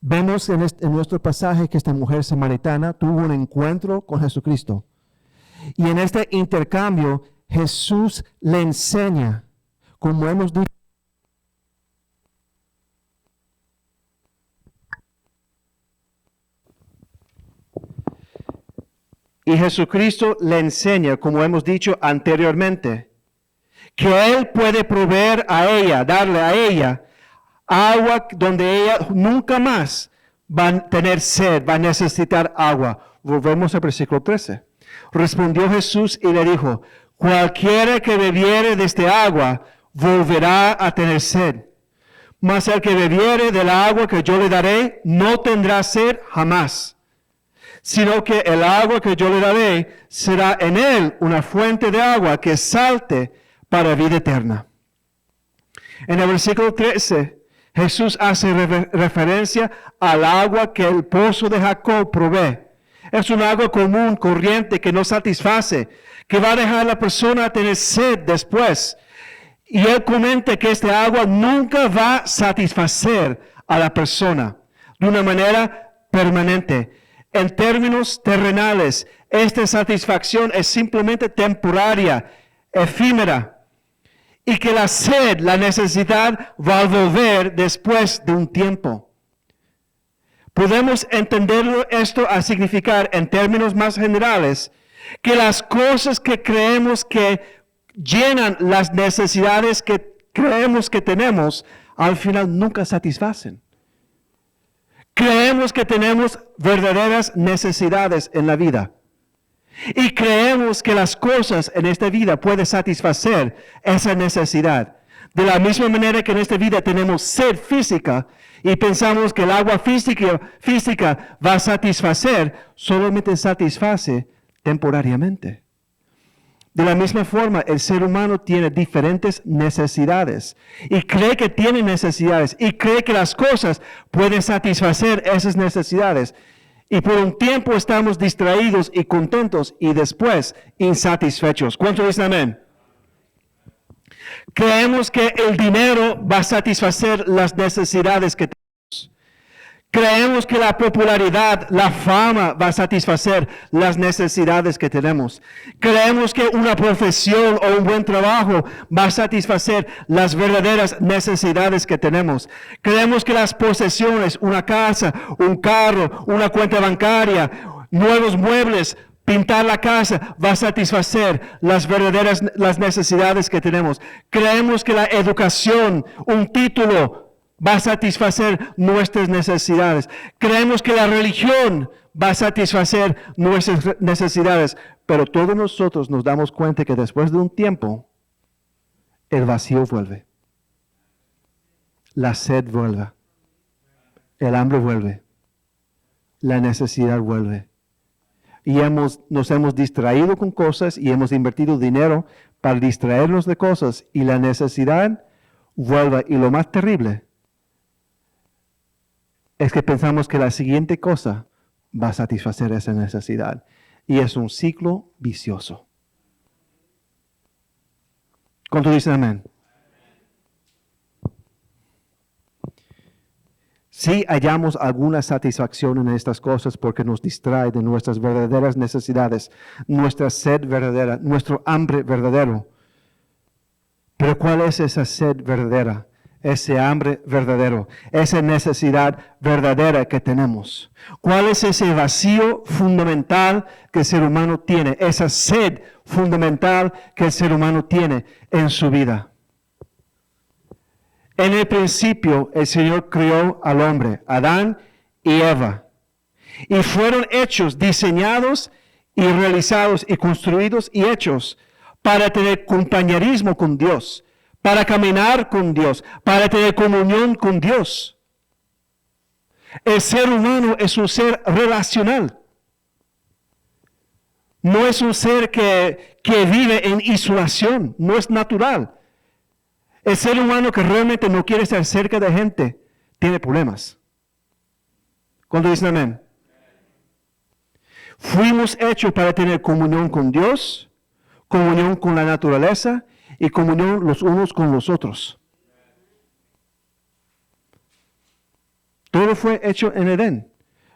Vemos en nuestro pasaje que esta mujer samaritana tuvo un encuentro con Jesucristo. Y en este intercambio Jesús le enseña, como hemos dicho, y Jesucristo le enseña, como hemos dicho anteriormente, que Él puede proveer a ella, darle a ella agua donde ella nunca más va a tener sed, va a necesitar agua. Volvemos al versículo 13. Respondió Jesús y le dijo, cualquiera que bebiere de este agua volverá a tener sed. Mas el que bebiere de la agua que yo le daré no tendrá sed jamás, sino que el agua que yo le daré será en él una fuente de agua que salte para vida eterna. En el versículo 13, Jesús hace referencia al agua que el pozo de Jacob provee. Es un agua común, corriente, que no satisface, que va a dejar a la persona tener sed después. Y él comenta que este agua nunca va a satisfacer a la persona de una manera permanente. En términos terrenales, esta satisfacción es simplemente temporaria, efímera. Y que la sed, la necesidad, va a volver después de un tiempo. Podemos entenderlo esto a significar, en términos más generales, que las cosas que creemos que llenan las necesidades que creemos que tenemos, al final nunca satisfacen. creemos que tenemos verdaderas necesidades en la vida. Y creemos que las cosas en esta vida pueden satisfacer esa necesidad. De la misma manera que en esta vida tenemos sed física y pensamos que el agua física va a satisfacer, solamente satisface temporariamente. De la misma forma, el ser humano tiene diferentes necesidades y cree que tiene necesidades y cree que las cosas pueden satisfacer esas necesidades. Y por un tiempo estamos distraídos y contentos y después insatisfechos. ¿Cuántos dicen amén? Creemos que el dinero va a satisfacer las necesidades que tenemos. Creemos que la popularidad, la fama va a satisfacer las necesidades que tenemos. Creemos que una profesión o un buen trabajo va a satisfacer las verdaderas necesidades que tenemos. Creemos que las posesiones, una casa, un carro, una cuenta bancaria, nuevos muebles, pintar la casa va a satisfacer las necesidades que tenemos. Creemos que la educación, un título, va a satisfacer nuestras necesidades. Creemos que la religión va a satisfacer nuestras necesidades. Pero todos nosotros nos damos cuenta que después de un tiempo, el vacío vuelve. La sed vuelve. El hambre vuelve. La necesidad vuelve. Y nos hemos distraído con cosas y hemos invertido dinero para distraernos de cosas. Y la necesidad vuelve. Y lo más terrible es que pensamos que la siguiente cosa va a satisfacer esa necesidad. Y es un ciclo vicioso. ¿Cuántos dicen amén? Sí hallamos alguna satisfacción en estas cosas porque nos distrae de nuestras verdaderas necesidades, nuestra sed verdadera, nuestro hambre verdadero. Pero ¿cuál es esa sed verdadera? Ese hambre verdadero, esa necesidad verdadera que tenemos. ¿Cuál es ese vacío fundamental que el ser humano tiene? Esa sed fundamental que el ser humano tiene en su vida. En el principio, el Señor creó al hombre, Adán y Eva. Y fueron hechos, diseñados y realizados y construidos y hechos para tener compañerismo con Dios, para caminar con Dios, para tener comunión con Dios. El ser humano es un ser relacional. No es un ser que vive en isolación, no es natural. El ser humano que realmente no quiere estar cerca de gente, tiene problemas. ¿Cuándo dicen amén? Fuimos hechos para tener comunión con Dios, comunión con la naturaleza y comunión los unos con los otros. Todo fue hecho en Edén.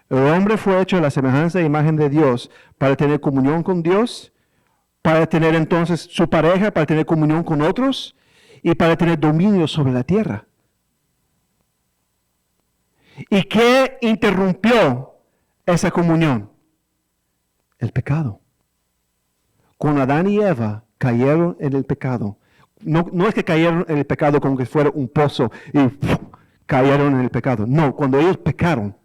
El hombre fue hecho a la semejanza e imagen de Dios para tener comunión con Dios, para tener entonces su pareja, para tener comunión con otros y para tener dominio sobre la tierra. ¿Y qué interrumpió esa comunión? El pecado. Con Adán y Eva cayeron en el pecado. No es que cayeron en el pecado como que fuera un pozo y cayeron en el pecado. No, cuando ellos pecaron,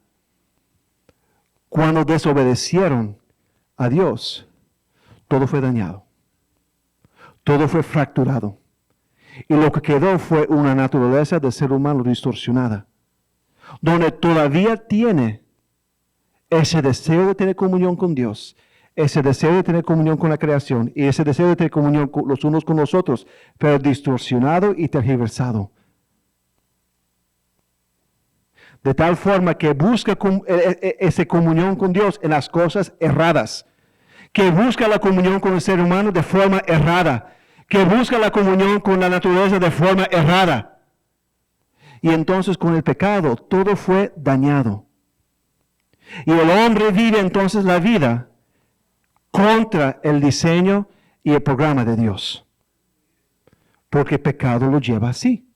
cuando desobedecieron a Dios, todo fue dañado. Todo fue fracturado. Y lo que quedó fue una naturaleza del ser humano distorsionada, donde todavía tiene ese deseo de tener comunión con Dios, ese deseo de tener comunión con la creación y ese deseo de tener comunión los unos con los otros, pero distorsionado y tergiversado. De tal forma que busca esa comunión con Dios en las cosas erradas, que busca la comunión con el ser humano de forma errada, que busca la comunión con la naturaleza de forma errada. Y entonces con el pecado todo fue dañado. Y el hombre vive entonces la vida contra el diseño y el programa de Dios. Porque el pecado lo lleva así.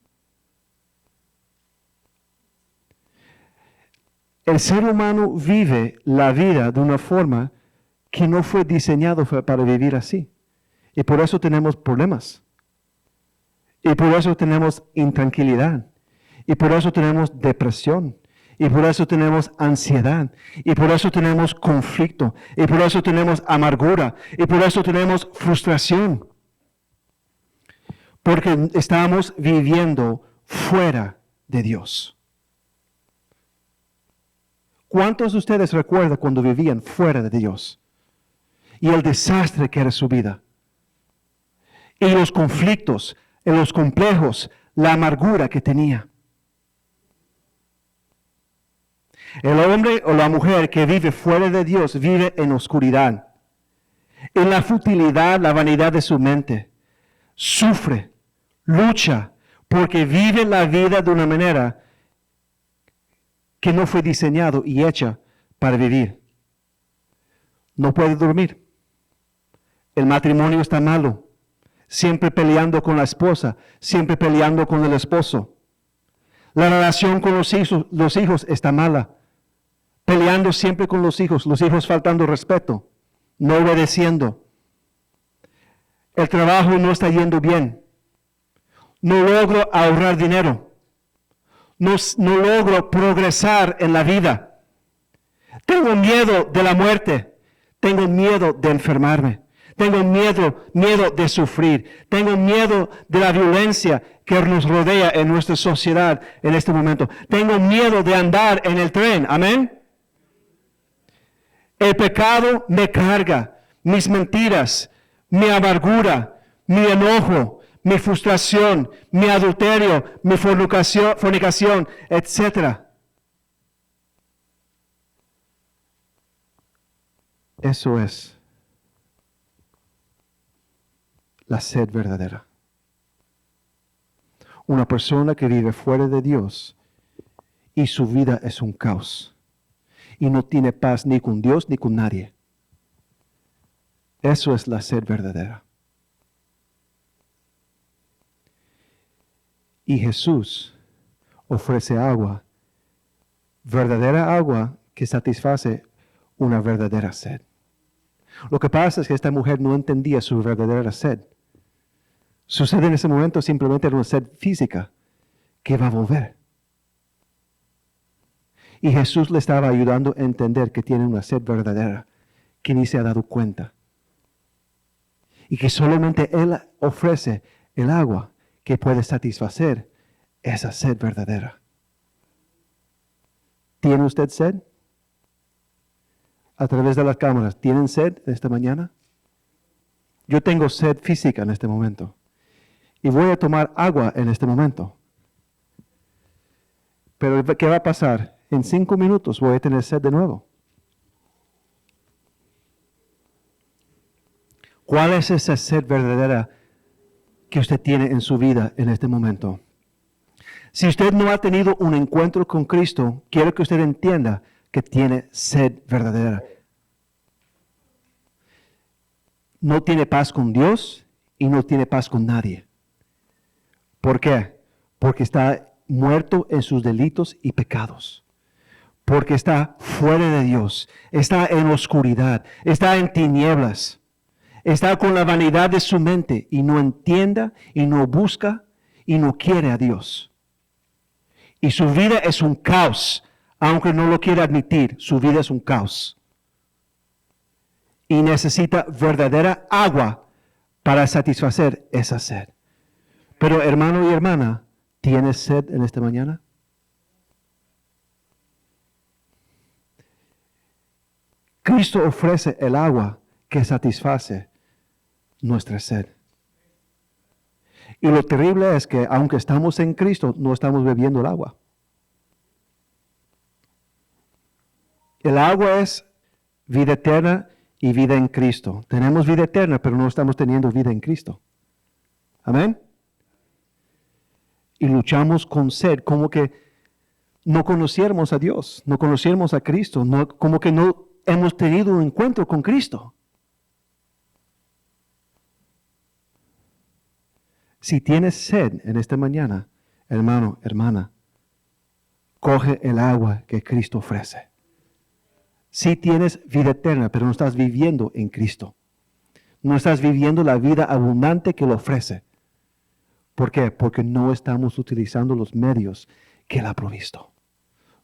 El ser humano vive la vida de una forma que no fue diseñado para vivir así. Y por eso tenemos problemas. Y por eso tenemos intranquilidad. Y por eso tenemos depresión. Y por eso tenemos ansiedad. Y por eso tenemos conflicto. Y por eso tenemos amargura. Y por eso tenemos frustración. Porque estamos viviendo fuera de Dios. ¿Cuántos de ustedes recuerdan cuando vivían fuera de Dios? Y el desastre que era su vida. Y los conflictos, y los complejos, la amargura que tenía. El hombre o la mujer que vive fuera de Dios vive en oscuridad, en la futilidad, la vanidad de su mente. Sufre, lucha, porque vive la vida de una manera que no fue diseñado y hecha para vivir. No puede dormir. El matrimonio está malo. Siempre peleando con la esposa, siempre peleando con el esposo. La relación con los hijos está mala. Peleando siempre con los hijos faltando respeto, no obedeciendo. El trabajo no está yendo bien. No logro ahorrar dinero. No logro progresar en la vida. Tengo miedo de la muerte. Tengo miedo de enfermarme. Tengo miedo de sufrir. Tengo miedo de la violencia que nos rodea en nuestra sociedad en este momento. Tengo miedo de andar en el tren. Amén. El pecado me carga, mis mentiras, mi amargura, mi enojo, mi frustración, mi adulterio, mi fornicación, etc. Eso es la sed verdadera. Una persona que vive fuera de Dios y su vida es un caos. Y no tiene paz ni con Dios ni con nadie. Eso es la sed verdadera. Y Jesús ofrece agua, verdadera agua que satisface una verdadera sed. Lo que pasa es que esta mujer no entendía su verdadera sed. Su sed en ese momento simplemente era una sed física que va a volver. Y Jesús le estaba ayudando a entender que tiene una sed verdadera, que ni se ha dado cuenta. Y que solamente Él ofrece el agua que puede satisfacer esa sed verdadera. ¿Tiene usted sed? A través de las cámaras, ¿tienen sed esta mañana? Yo tengo sed física en este momento. Y voy a tomar agua en este momento. Pero ¿qué va a pasar? En 5 minutos voy a tener sed de nuevo. ¿Cuál es esa sed verdadera que usted tiene en su vida en este momento? Si usted no ha tenido un encuentro con Cristo, quiero que usted entienda que tiene sed verdadera. No tiene paz con Dios y no tiene paz con nadie. ¿Por qué? Porque está muerto en sus delitos y pecados. Porque está fuera de Dios, está en oscuridad, está en tinieblas, está con la vanidad de su mente y no entienda y no busca y no quiere a Dios. Y su vida es un caos, aunque no lo quiera admitir, su vida es un caos. Y necesita verdadera agua para satisfacer esa sed. Pero hermano y hermana, ¿tienes sed en esta mañana? Cristo ofrece el agua que satisface nuestra sed. Y lo terrible es que aunque estamos en Cristo, no estamos bebiendo el agua. El agua es vida eterna y vida en Cristo. Tenemos vida eterna, pero no estamos teniendo vida en Cristo. Amén. Y luchamos con sed, como que no conociéramos a Dios, no conociéramos a Cristo, como que no hemos tenido un encuentro con Cristo. Si tienes sed en esta mañana, hermano, hermana, coge el agua que Cristo ofrece. Si tienes vida eterna, pero no estás viviendo en Cristo. No estás viviendo la vida abundante que Él ofrece. ¿Por qué? Porque no estamos utilizando los medios que Él ha provisto.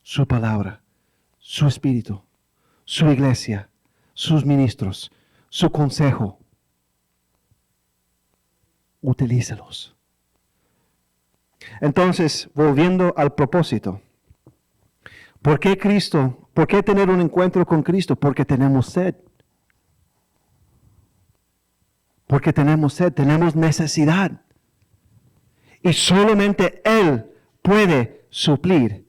su palabra, su espíritu, su iglesia, sus ministros, su consejo. Utilícelos. Entonces, volviendo al propósito, ¿por qué Cristo? ¿Por qué tener un encuentro con Cristo? Porque tenemos sed. Porque tenemos sed, tenemos necesidad. Y solamente Él puede suplir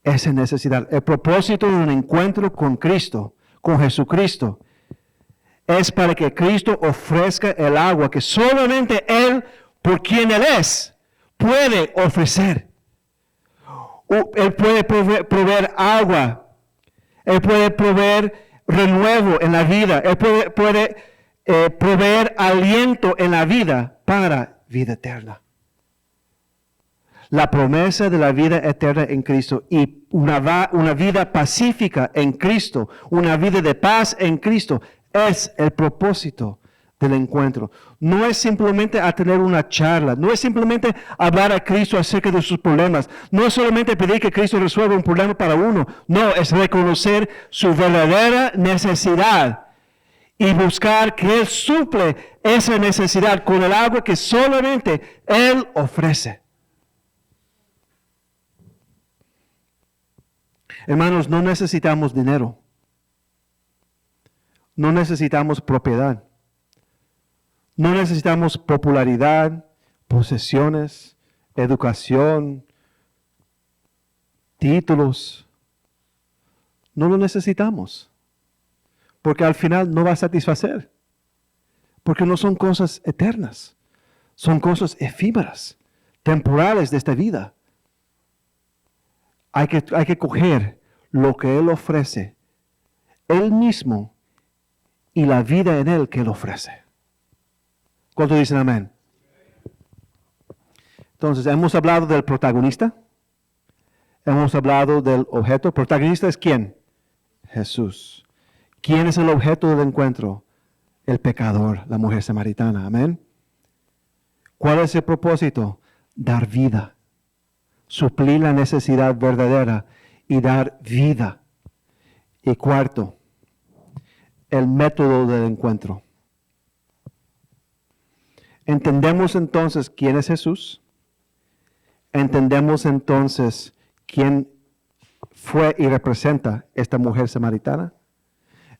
esa necesidad. El propósito de un encuentro con Cristo, con Jesucristo, es para que Cristo ofrezca el agua que solamente Él, por quien Él es, puede ofrecer. Él puede proveer agua. Él puede proveer renuevo en la vida. Él puede proveer aliento en la vida para vida eterna. La promesa de la vida eterna en Cristo y una vida pacífica en Cristo, una vida de paz en Cristo, es el propósito del encuentro. No es simplemente a tener una charla, no es simplemente hablar a Cristo acerca de sus problemas, no es solamente pedir que Cristo resuelva un problema para uno, no, es reconocer su verdadera necesidad y buscar que Él suple esa necesidad con el agua que solamente Él ofrece. Hermanos, no necesitamos dinero. No necesitamos propiedad. No necesitamos popularidad, posesiones, educación, títulos. No lo necesitamos. Porque al final no va a satisfacer. Porque no son cosas eternas. Son cosas efímeras, temporales de esta vida. Hay que coger lo que Él ofrece, Él mismo, y la vida en Él que Él ofrece. ¿Cuántos dicen amén? Entonces, hemos hablado del protagonista. Hemos hablado del objeto. ¿El protagonista es quién? Jesús. ¿Quién es el objeto del encuentro? El pecador, la mujer samaritana. Amén. ¿Cuál es el propósito? Dar vida. Suplir la necesidad verdadera y dar vida. Y cuarto, el método del encuentro. Entendemos entonces quién es Jesús. Entendemos entonces quién fue y representa esta mujer samaritana.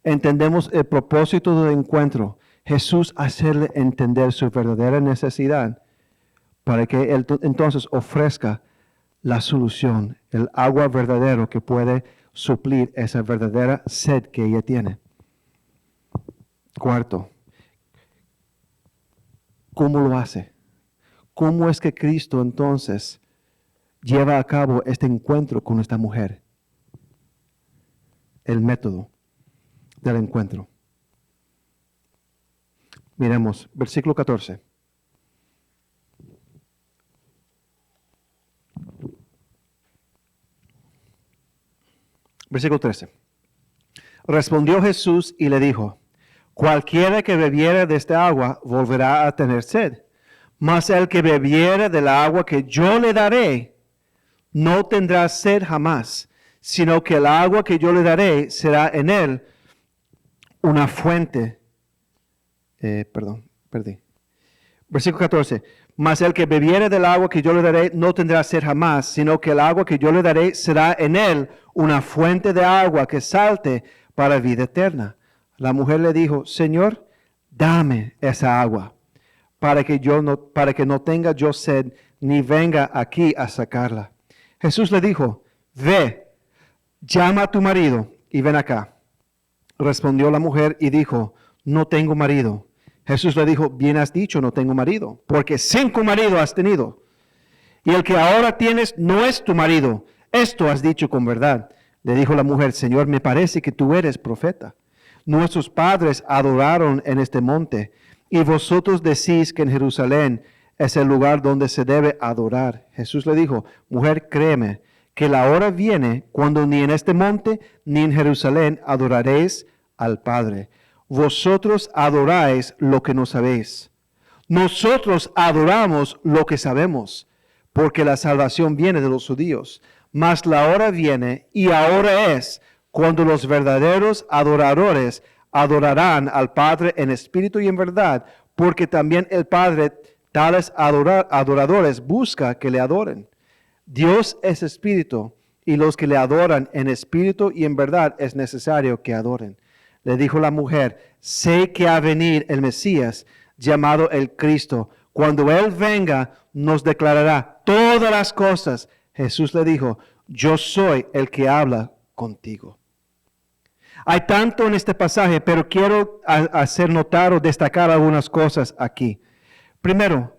Entendemos el propósito del encuentro. Jesús hacerle entender su verdadera necesidad para que Él entonces ofrezca la solución, el agua verdadero que puede suplir esa verdadera sed que ella tiene. Cuarto, ¿cómo lo hace? ¿Cómo es que Cristo entonces lleva a cabo este encuentro con esta mujer? El método del encuentro. Miremos, versículo 14. Versículo 13. Respondió Jesús y le dijo: cualquiera que bebiere de esta agua volverá a tener sed, mas el que bebiere del agua que yo le daré no tendrá sed jamás, sino que el agua que yo le daré será en él una fuente. Versículo 14. Mas el que bebiere del agua que yo le daré no tendrá sed jamás, sino que el agua que yo le daré será en él una fuente de agua que salte para vida eterna. La mujer le dijo: Señor, dame esa agua, para que no tenga yo sed, ni venga aquí a sacarla. Jesús le dijo: ve, llama a tu marido y ven acá. Respondió la mujer y dijo: no tengo marido. Jesús le dijo: bien has dicho, no tengo marido, porque 5 maridos has tenido, y el que ahora tienes no es tu marido. Esto has dicho con verdad. Le dijo la mujer: Señor, me parece que tú eres profeta. Nuestros padres adoraron en este monte, y vosotros decís que en Jerusalén es el lugar donde se debe adorar. Jesús le dijo: mujer, créeme, que la hora viene cuando ni en este monte ni en Jerusalén adoraréis al Padre. Vosotros adoráis lo que no sabéis. Nosotros adoramos lo que sabemos, porque la salvación viene de los judíos. mas la hora viene y ahora es cuando los verdaderos adoradores adorarán al Padre en espíritu y en verdad, porque también el Padre tales adoradores busca que le adoren. Dios es espíritu, y los que le adoran en espíritu y en verdad es necesario que adoren. Le dijo la mujer, sé que ha de venir el Mesías, llamado el Cristo. Cuando Él venga, nos declarará todas las cosas. Jesús le dijo, yo soy el que habla contigo. Hay tanto en este pasaje, pero quiero hacer notar o destacar algunas cosas aquí. Primero,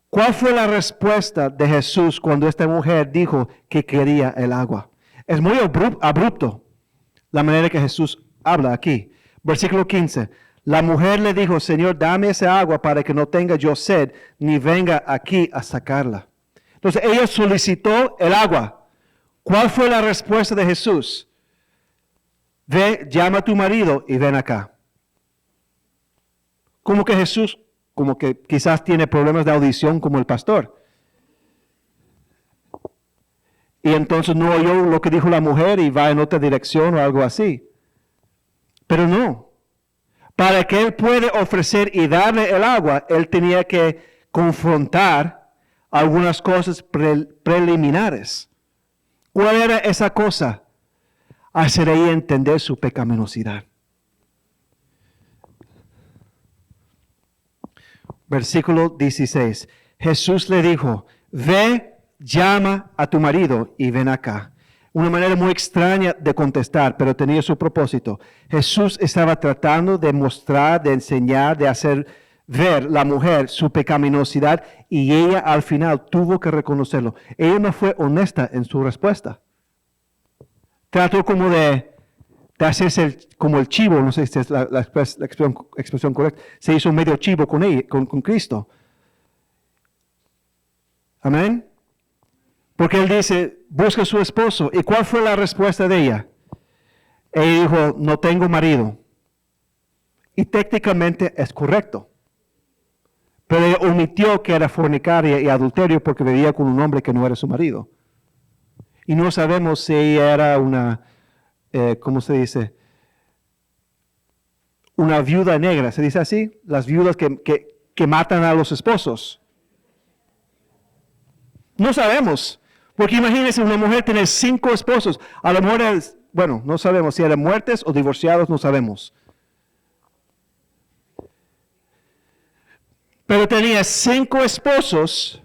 ¿cuál fue la respuesta de Jesús cuando esta mujer dijo que quería el agua? Es muy abrupto la manera que Jesús habla aquí. Versículo 15. La mujer le dijo, Señor, dame esa agua para que no tenga yo sed, ni venga aquí a sacarla. Entonces ella solicitó el agua. ¿Cuál fue la respuesta de Jesús? Ve, llama a tu marido y ven acá. Como que Jesús, como que quizás tiene problemas de audición como el pastor. Y entonces no oyó lo que dijo la mujer y va en otra dirección o algo así. Pero no. Para que él pueda ofrecer y darle el agua, él tenía que confrontar algunas cosas preliminares. ¿Cuál era esa cosa? Hacer ella entender su pecaminosidad. Versículo 16. Jesús le dijo, ve, llama a tu marido y ven acá. Una manera muy extraña de contestar, pero tenía su propósito. Jesús estaba tratando de mostrar, de enseñar, de hacer ver la mujer su pecaminosidad y ella al final tuvo que reconocerlo. Ella no fue honesta en su respuesta. Trató como de hacerse como el chivo, no sé si es la expresión correcta, se hizo medio chivo con ella, con Cristo. Amén. Porque él dice, busca a su esposo. ¿Y cuál fue la respuesta de ella? Ella dijo, no tengo marido. Y técnicamente es correcto. Pero ella omitió que era fornicaria y adulterio porque vivía con un hombre que no era su marido. Y no sabemos si ella era una, ¿cómo se dice? Una viuda negra, ¿se dice así? Las viudas que matan a los esposos. No sabemos. Porque imagínense una mujer tener 5 esposos. A lo mejor, bueno, no sabemos si eran muertes o divorciados, no sabemos. Pero tenía 5 esposos.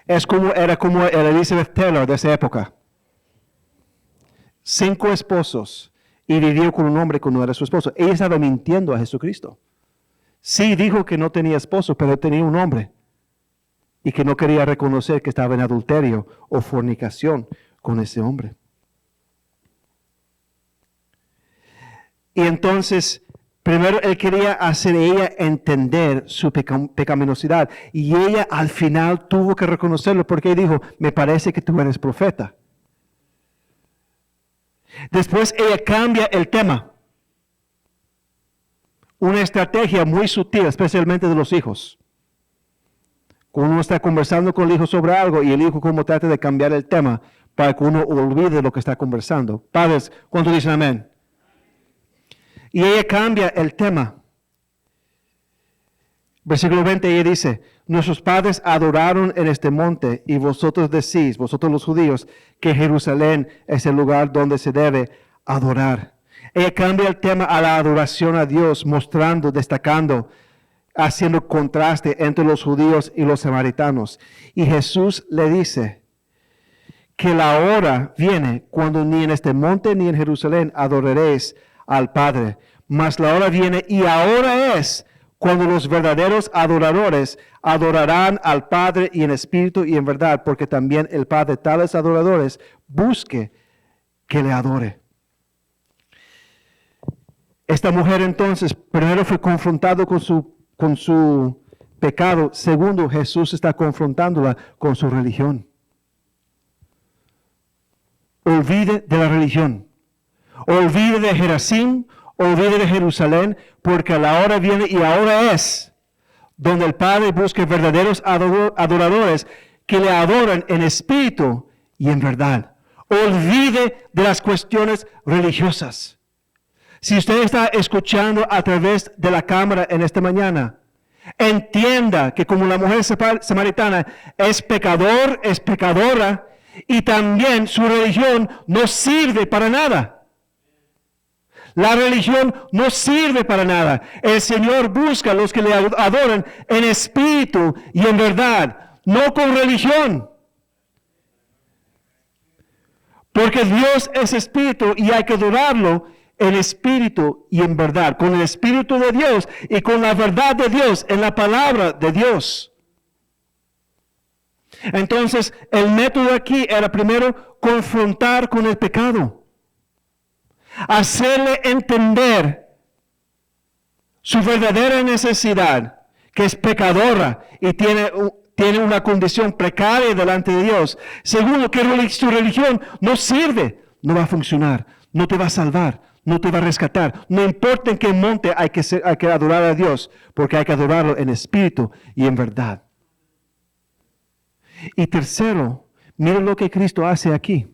Era como Elizabeth Taylor de esa época. 5 esposos. Y vivió con un hombre que no era su esposo. Ella estaba mintiendo a Jesucristo. Sí dijo que no tenía esposo, pero tenía un hombre. Y que no quería reconocer que estaba en adulterio o fornicación con ese hombre. Y entonces, primero él quería hacer a ella entender su pecaminosidad. Y ella al final tuvo que reconocerlo porque dijo, me parece que tú eres profeta. Después ella cambia el tema. Una estrategia muy sutil, especialmente de los hijos. Cuando uno está conversando con el hijo sobre algo y el hijo como trata de cambiar el tema para que uno olvide lo que está conversando. Padres, ¿cuántos dicen amén? Y ella cambia el tema. Versículo 20, ella dice, nuestros padres adoraron en este monte y vosotros decís, vosotros los judíos, que Jerusalén es el lugar donde se debe adorar. Ella cambia el tema a la adoración a Dios, mostrando, destacando, haciendo contraste entre los judíos y los samaritanos. Y Jesús le dice que la hora viene cuando ni en este monte ni en Jerusalén adoraréis al Padre. Mas la hora viene y ahora es cuando los verdaderos adoradores adorarán al Padre y en espíritu y en verdad, porque también el Padre tales adoradores busque que le adore. Esta mujer entonces primero fue confrontada con su pecado. Segundo, Jesús está confrontándola con su religión. Olvide de la religión. Olvide de Gerazim, olvide de Jerusalén, porque la hora viene y ahora es donde el Padre busque verdaderos adoradores que le adoran en espíritu y en verdad. Olvide de las cuestiones religiosas. Si usted está escuchando a través de la cámara en esta mañana, entienda que como la mujer samaritana es pecador, es pecadora, y también su religión no sirve para nada. La religión no sirve para nada. El Señor busca a los que le adoran en espíritu y en verdad, no con religión. Porque Dios es espíritu y hay que adorarlo en espíritu y en verdad, con el espíritu de Dios y con la verdad de Dios, en la palabra de Dios. Entonces, el método aquí era primero confrontar con el pecado, hacerle entender su verdadera necesidad, que es pecadora y tiene una condición precaria delante de Dios. Segundo, que su religión no sirve, no va a funcionar, no te va a salvar, no te va a rescatar. No importa en qué monte hay que adorar a Dios, porque hay que adorarlo en espíritu y en verdad. Y tercero, miren lo que Cristo hace aquí.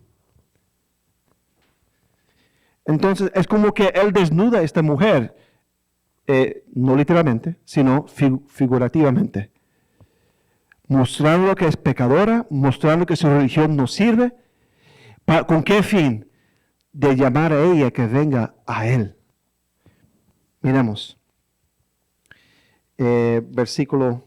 Entonces, es como que Él desnuda a esta mujer, no literalmente, sino figurativamente. Mostrando que es pecadora, mostrando que su religión no sirve. ¿Con qué fin? De llamar a ella que venga a Él. Miremos. Versículo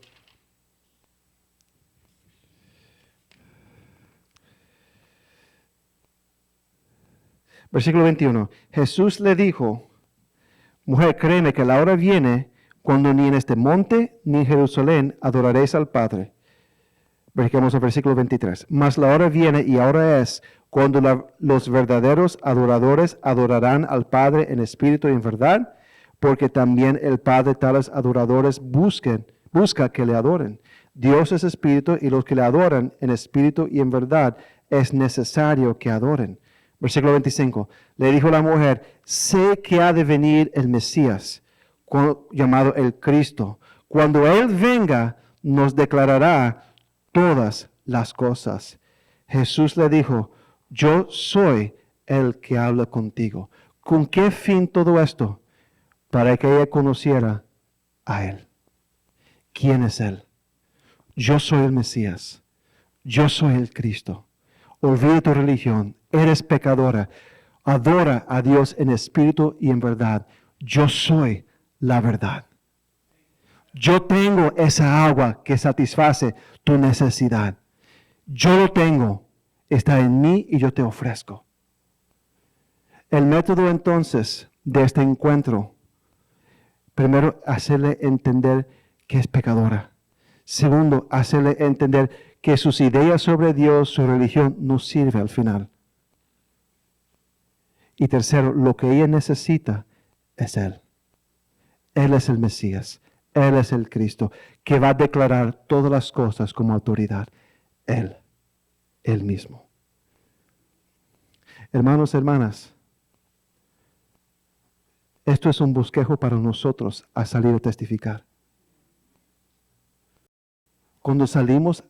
21. Jesús le dijo, mujer, créeme que la hora viene cuando ni en este monte ni en Jerusalén adoraréis al Padre. Verifiquemos el versículo 23. Mas la hora viene y ahora es cuando los verdaderos adoradores adorarán al Padre en espíritu y en verdad, porque también el Padre tales adoradores busca que le adoren. Dios es espíritu y los que le adoran en espíritu y en verdad es necesario que adoren. Versículo 25. Le dijo la mujer, sé que ha de venir el Mesías, llamado el Cristo. Cuando Él venga, nos declarará todas las cosas. Jesús le dijo, yo soy el que habla contigo. ¿Con qué fin todo esto? Para que ella conociera a Él. ¿Quién es Él? Yo soy el Mesías. Yo soy el Cristo. Olvida tu religión. Eres pecadora. Adora a Dios en espíritu y en verdad. Yo soy la verdad. Yo tengo esa agua que satisface tu necesidad. Yo lo tengo. Está en mí y yo te ofrezco. El método entonces de este encuentro, primero, hacerle entender que es pecadora. Segundo, hacerle entender que sus ideas sobre Dios, su religión, no sirve al final. Y tercero, lo que ella necesita es Él. Él es el Mesías. Él es el Cristo, que va a declarar todas las cosas como autoridad. Él mismo. Hermanos, hermanas, esto es un bosquejo para nosotros a salir a testificar. Cuando salimos,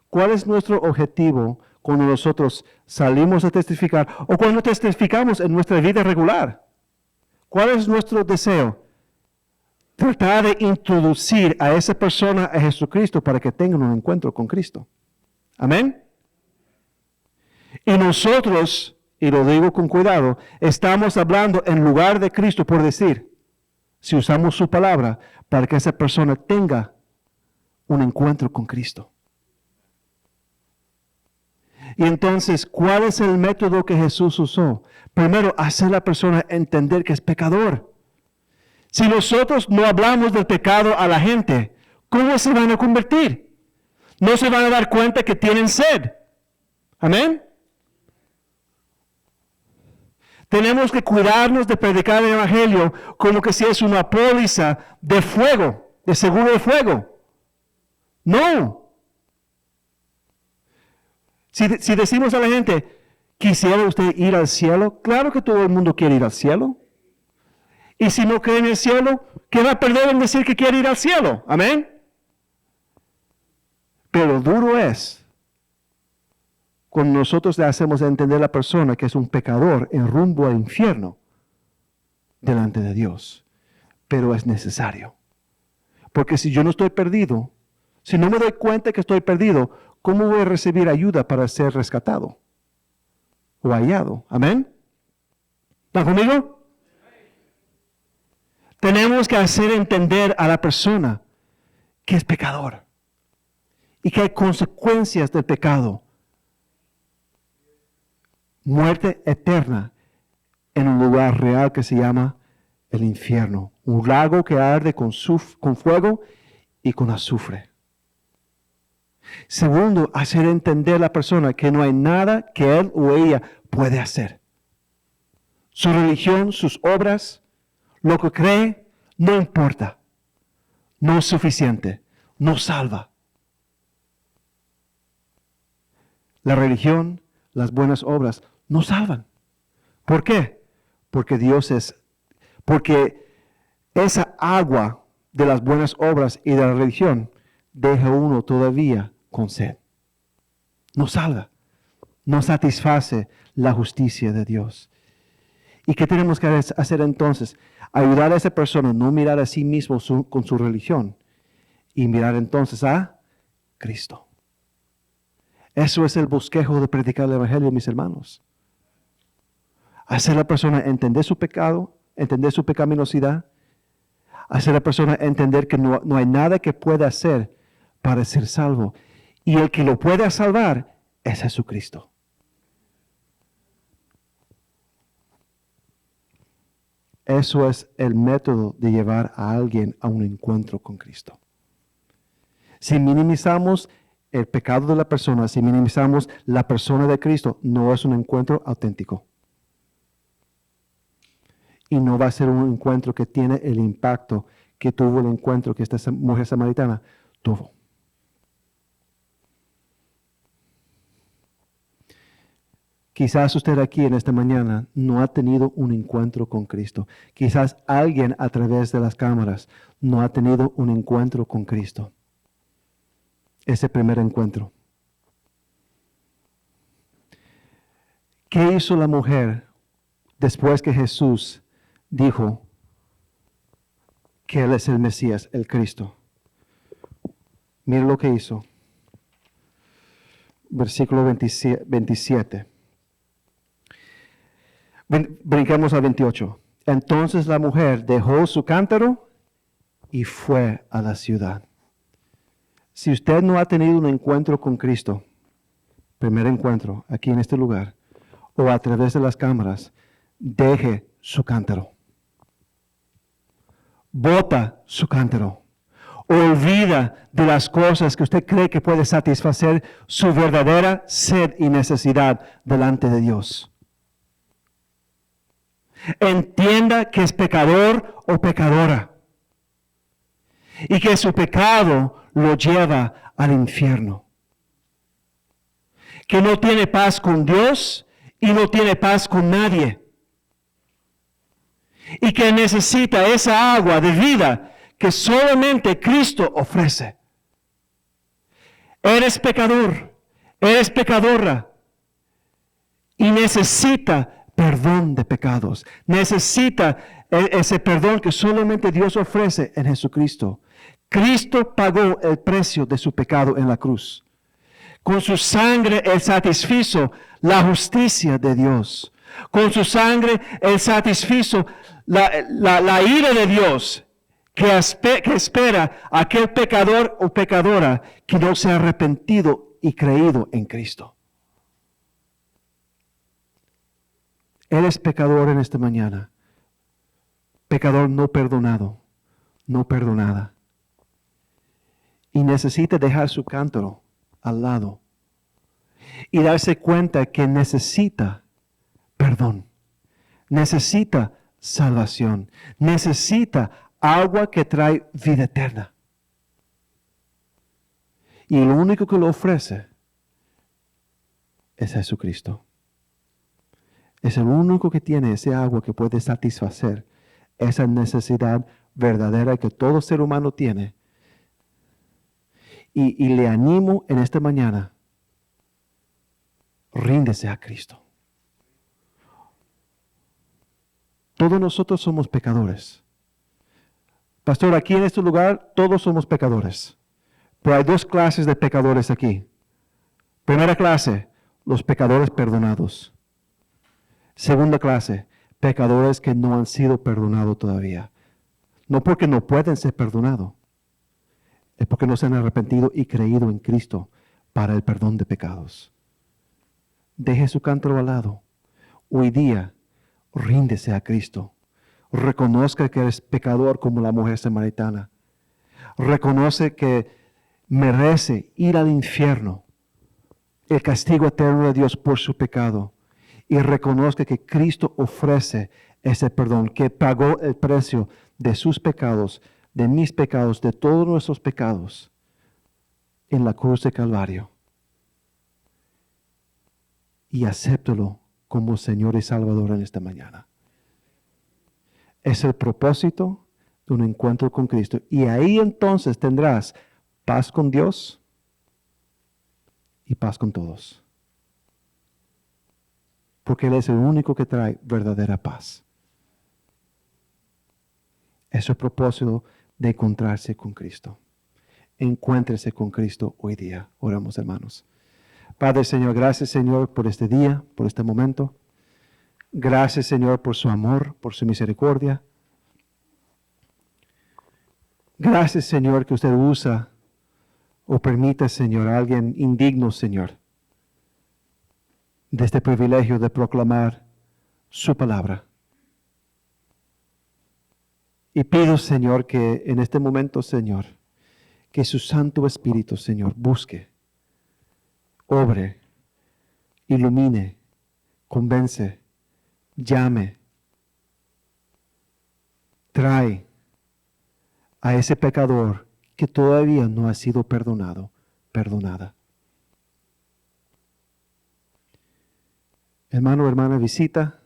¿cuál es nuestro objetivo cuando nosotros salimos a testificar o cuando testificamos en nuestra vida regular? ¿Cuál es nuestro deseo? Tratar de introducir a esa persona a Jesucristo para que tengan un encuentro con Cristo. Amén. Y nosotros, y lo digo con cuidado, estamos hablando en lugar de Cristo por decir, si usamos su palabra, para que esa persona tenga un encuentro con Cristo. Y entonces, ¿cuál es el método que Jesús usó? Primero, hacer a la persona entender que es pecador. Si nosotros no hablamos del pecado a la gente, ¿cómo se van a convertir? No se van a dar cuenta que tienen sed. Amén. Tenemos que cuidarnos de predicar el Evangelio como que si es una póliza de fuego, de seguro de fuego. No. Si decimos a la gente, ¿quisiera usted ir al cielo? Claro que todo el mundo quiere ir al cielo. Y si no cree en el cielo, ¿qué va a perder en decir que quiere ir al cielo? Amén. Pero duro es cuando nosotros le hacemos entender a la persona que es un pecador en rumbo al infierno delante de Dios. Pero es necesario. Porque si yo no estoy perdido, si no me doy cuenta que estoy perdido, ¿cómo voy a recibir ayuda para ser rescatado o hallado? ¿Amén? ¿Están conmigo? Tenemos que hacer entender a la persona que es pecador y que hay consecuencias del pecado. Muerte eterna en un lugar real que se llama el infierno. Un lago que arde con fuego y con azufre. Segundo, hacer entender a la persona que no hay nada que él o ella puede hacer. Su religión, sus obras, lo que cree, no importa. No es suficiente. No salva. La religión, las buenas obras, no salvan. ¿Por qué? Porque porque esa agua de las buenas obras y de la religión deja a uno todavía con sed. No salva. No satisface la justicia de Dios. ¿Y qué tenemos que hacer entonces? Ayudar a esa persona, no mirar a sí mismo con su religión y mirar entonces a Cristo. Eso es el bosquejo de predicar el Evangelio, mis hermanos. Hacer a la persona entender su pecado, entender su pecaminosidad, hacer a la persona entender que no hay nada que pueda hacer para ser salvo. Y el que lo puede salvar es Jesucristo. Eso es el método de llevar a alguien a un encuentro con Cristo. Si minimizamos el pecado de la persona, si minimizamos la persona de Cristo, no es un encuentro auténtico. Y no va a ser un encuentro que tiene el impacto que tuvo el encuentro que esta mujer samaritana tuvo. Quizás usted aquí en esta mañana no ha tenido un encuentro con Cristo. Quizás alguien a través de las cámaras no ha tenido un encuentro con Cristo. Ese primer encuentro. ¿Qué hizo la mujer después que Jesús dijo que Él es el Mesías, el Cristo? Mire lo que hizo. Versículo 27. Brincamos a 28. Entonces la mujer dejó su cántaro y fue a la ciudad. Si usted no ha tenido un encuentro con Cristo, primer encuentro aquí en este lugar, o a través de las cámaras, deje su cántaro. Bota su cántaro. Olvida de las cosas que usted cree que puede satisfacer su verdadera sed y necesidad delante de Dios. Entienda que es pecador o pecadora y que su pecado lo lleva al infierno. Que no tiene paz con Dios y no tiene paz con nadie. Y que necesita esa agua de vida que solamente Cristo ofrece. Eres pecador, eres pecadora y necesita perdón de pecados. Necesita ese perdón que solamente Dios ofrece en Jesucristo. Cristo pagó el precio de su pecado en la cruz. Con su sangre Él satisfizo la justicia de Dios. Con su sangre Él satisfizo la ira de Dios que espera a aquel pecador o pecadora que no se ha arrepentido y creído en Cristo. Él es pecador en esta mañana. Pecador no perdonado, no perdonada. Y necesita dejar su cántaro al lado y darse cuenta que necesita perdón, necesita salvación, necesita agua que trae vida eterna. Y lo único que lo ofrece es Jesucristo. Es el único que tiene ese agua que puede satisfacer esa necesidad verdadera que todo ser humano tiene. Y le animo en esta mañana, ríndese a Cristo. Todos nosotros somos pecadores. Pastor, aquí en este lugar todos somos pecadores. Pero hay dos clases de pecadores aquí. Primera clase, los pecadores perdonados. Segunda clase, pecadores que no han sido perdonados todavía. No porque no pueden ser perdonados, es porque no se han arrepentido y creído en Cristo para el perdón de pecados. Deje su cántaro al lado. Hoy día, ríndese a Cristo. Reconozca que eres pecador como la mujer samaritana. Reconoce que merece ir al infierno, el castigo eterno de Dios por su pecado. Y reconozca que Cristo ofrece ese perdón, que pagó el precio de sus pecados, de mis pecados, de todos nuestros pecados en la cruz de Calvario. Y acéptalo como Señor y Salvador en esta mañana. Es el propósito de un encuentro con Cristo. Y ahí entonces tendrás paz con Dios y paz con todos. Porque Él es el único que trae verdadera paz. Es el propósito de encontrarse con Cristo. Encuéntrese con Cristo hoy día. Oramos, hermanos. Padre, Señor, gracias, Señor, por este día, por este momento. Gracias, Señor, por su amor, por su misericordia. Gracias, Señor, que usted usa o permite, Señor, a alguien indigno, Señor, de este privilegio de proclamar su palabra. Y pido, Señor, que en este momento, Señor, que su Santo Espíritu, Señor, busque, obre, ilumine, convence, llame, trae a ese pecador que todavía no ha sido perdonado, perdonada. Hermano, hermana, visita.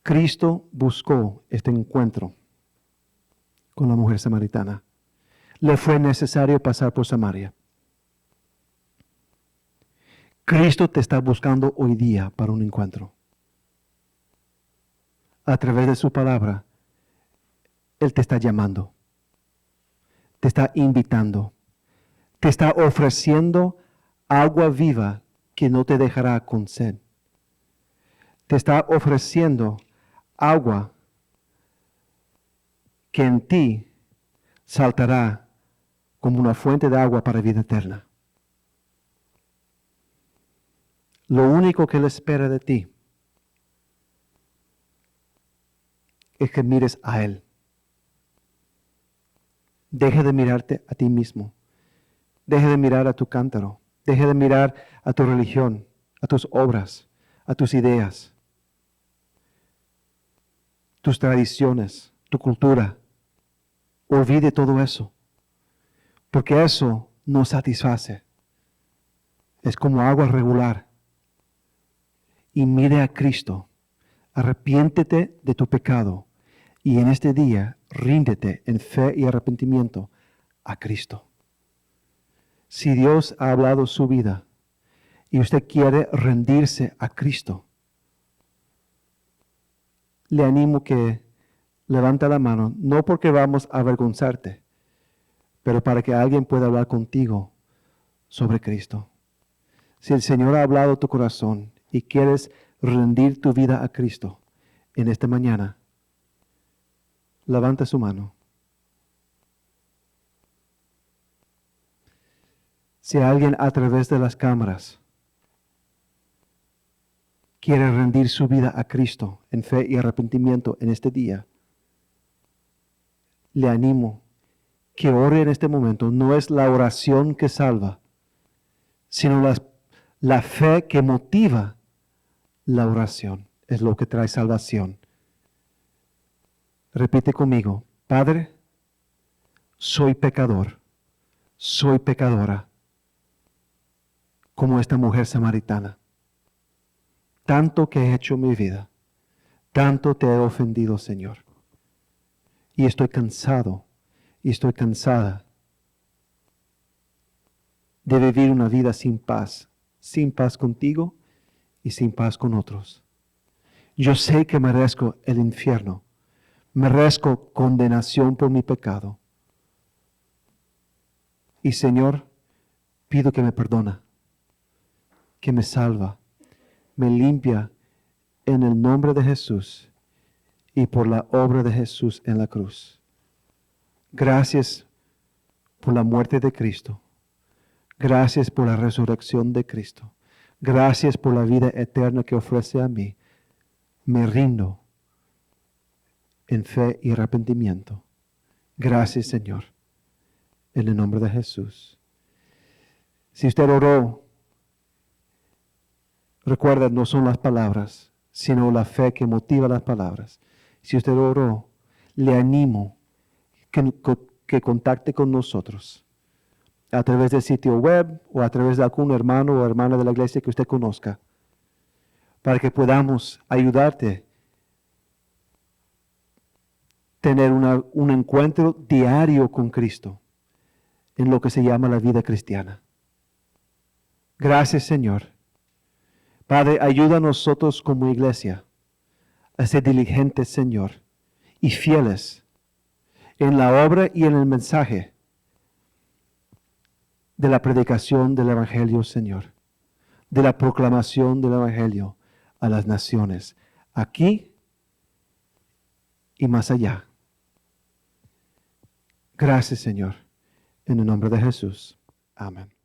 Cristo buscó este encuentro con la mujer samaritana. Le fue necesario pasar por Samaria. Cristo te está buscando hoy día para un encuentro. A través de su palabra, Él te está llamando, te está invitando, te está ofreciendo agua viva que no te dejará con sed. Te está ofreciendo agua que en ti saltará como una fuente de agua para vida eterna. Lo único que Él espera de ti es que mires a Él. Deje de mirarte a ti mismo. Deje de mirar a tu cántaro. Deje de mirar a tu religión, a tus obras, a tus ideas, tus tradiciones, tu cultura. Olvide todo eso, porque eso no satisface. Es como agua regular. Y mire a Cristo. Arrepiéntete de tu pecado. Y en este día, ríndete en fe y arrepentimiento a Cristo. Si Dios ha hablado su vida y usted quiere rendirse a Cristo, le animo que levante la mano, no porque vamos a avergonzarte, pero para que alguien pueda hablar contigo sobre Cristo. Si el Señor ha hablado tu corazón y quieres rendir tu vida a Cristo en esta mañana, levanta su mano. Si alguien a través de las cámaras quiere rendir su vida a Cristo en fe y arrepentimiento en este día, le animo que ore en este momento. No es la oración que salva, sino la fe que motiva la oración. Es lo que trae salvación. Repite conmigo: Padre, soy pecador, soy pecadora, como esta mujer samaritana. Tanto que he hecho en mi vida, tanto te he ofendido, Señor. Y estoy cansado, y estoy cansada de vivir una vida sin paz contigo y sin paz con otros. Yo sé que merezco el infierno, merezco condenación por mi pecado. Y Señor, pido que me perdona, que me salva, me limpia en el nombre de Jesús y por la obra de Jesús en la cruz. Gracias por la muerte de Cristo. Gracias por la resurrección de Cristo. Gracias por la vida eterna que ofrece a mí. Me rindo en fe y arrepentimiento. Gracias, Señor, en el nombre de Jesús. Si usted oró, recuerda, no son las palabras, sino la fe que motiva las palabras. Si usted oró, le animo que contacte con nosotros a través del sitio web o a través de algún hermano o hermana de la iglesia que usted conozca, para que podamos ayudarte a tener un encuentro diario con Cristo en lo que se llama la vida cristiana. Gracias, Señor. Padre, ayuda a nosotros como iglesia a ser diligentes, Señor, y fieles en la obra y en el mensaje de la predicación del Evangelio, Señor, de la proclamación del Evangelio a las naciones, aquí y más allá. Gracias, Señor, en el nombre de Jesús. Amén.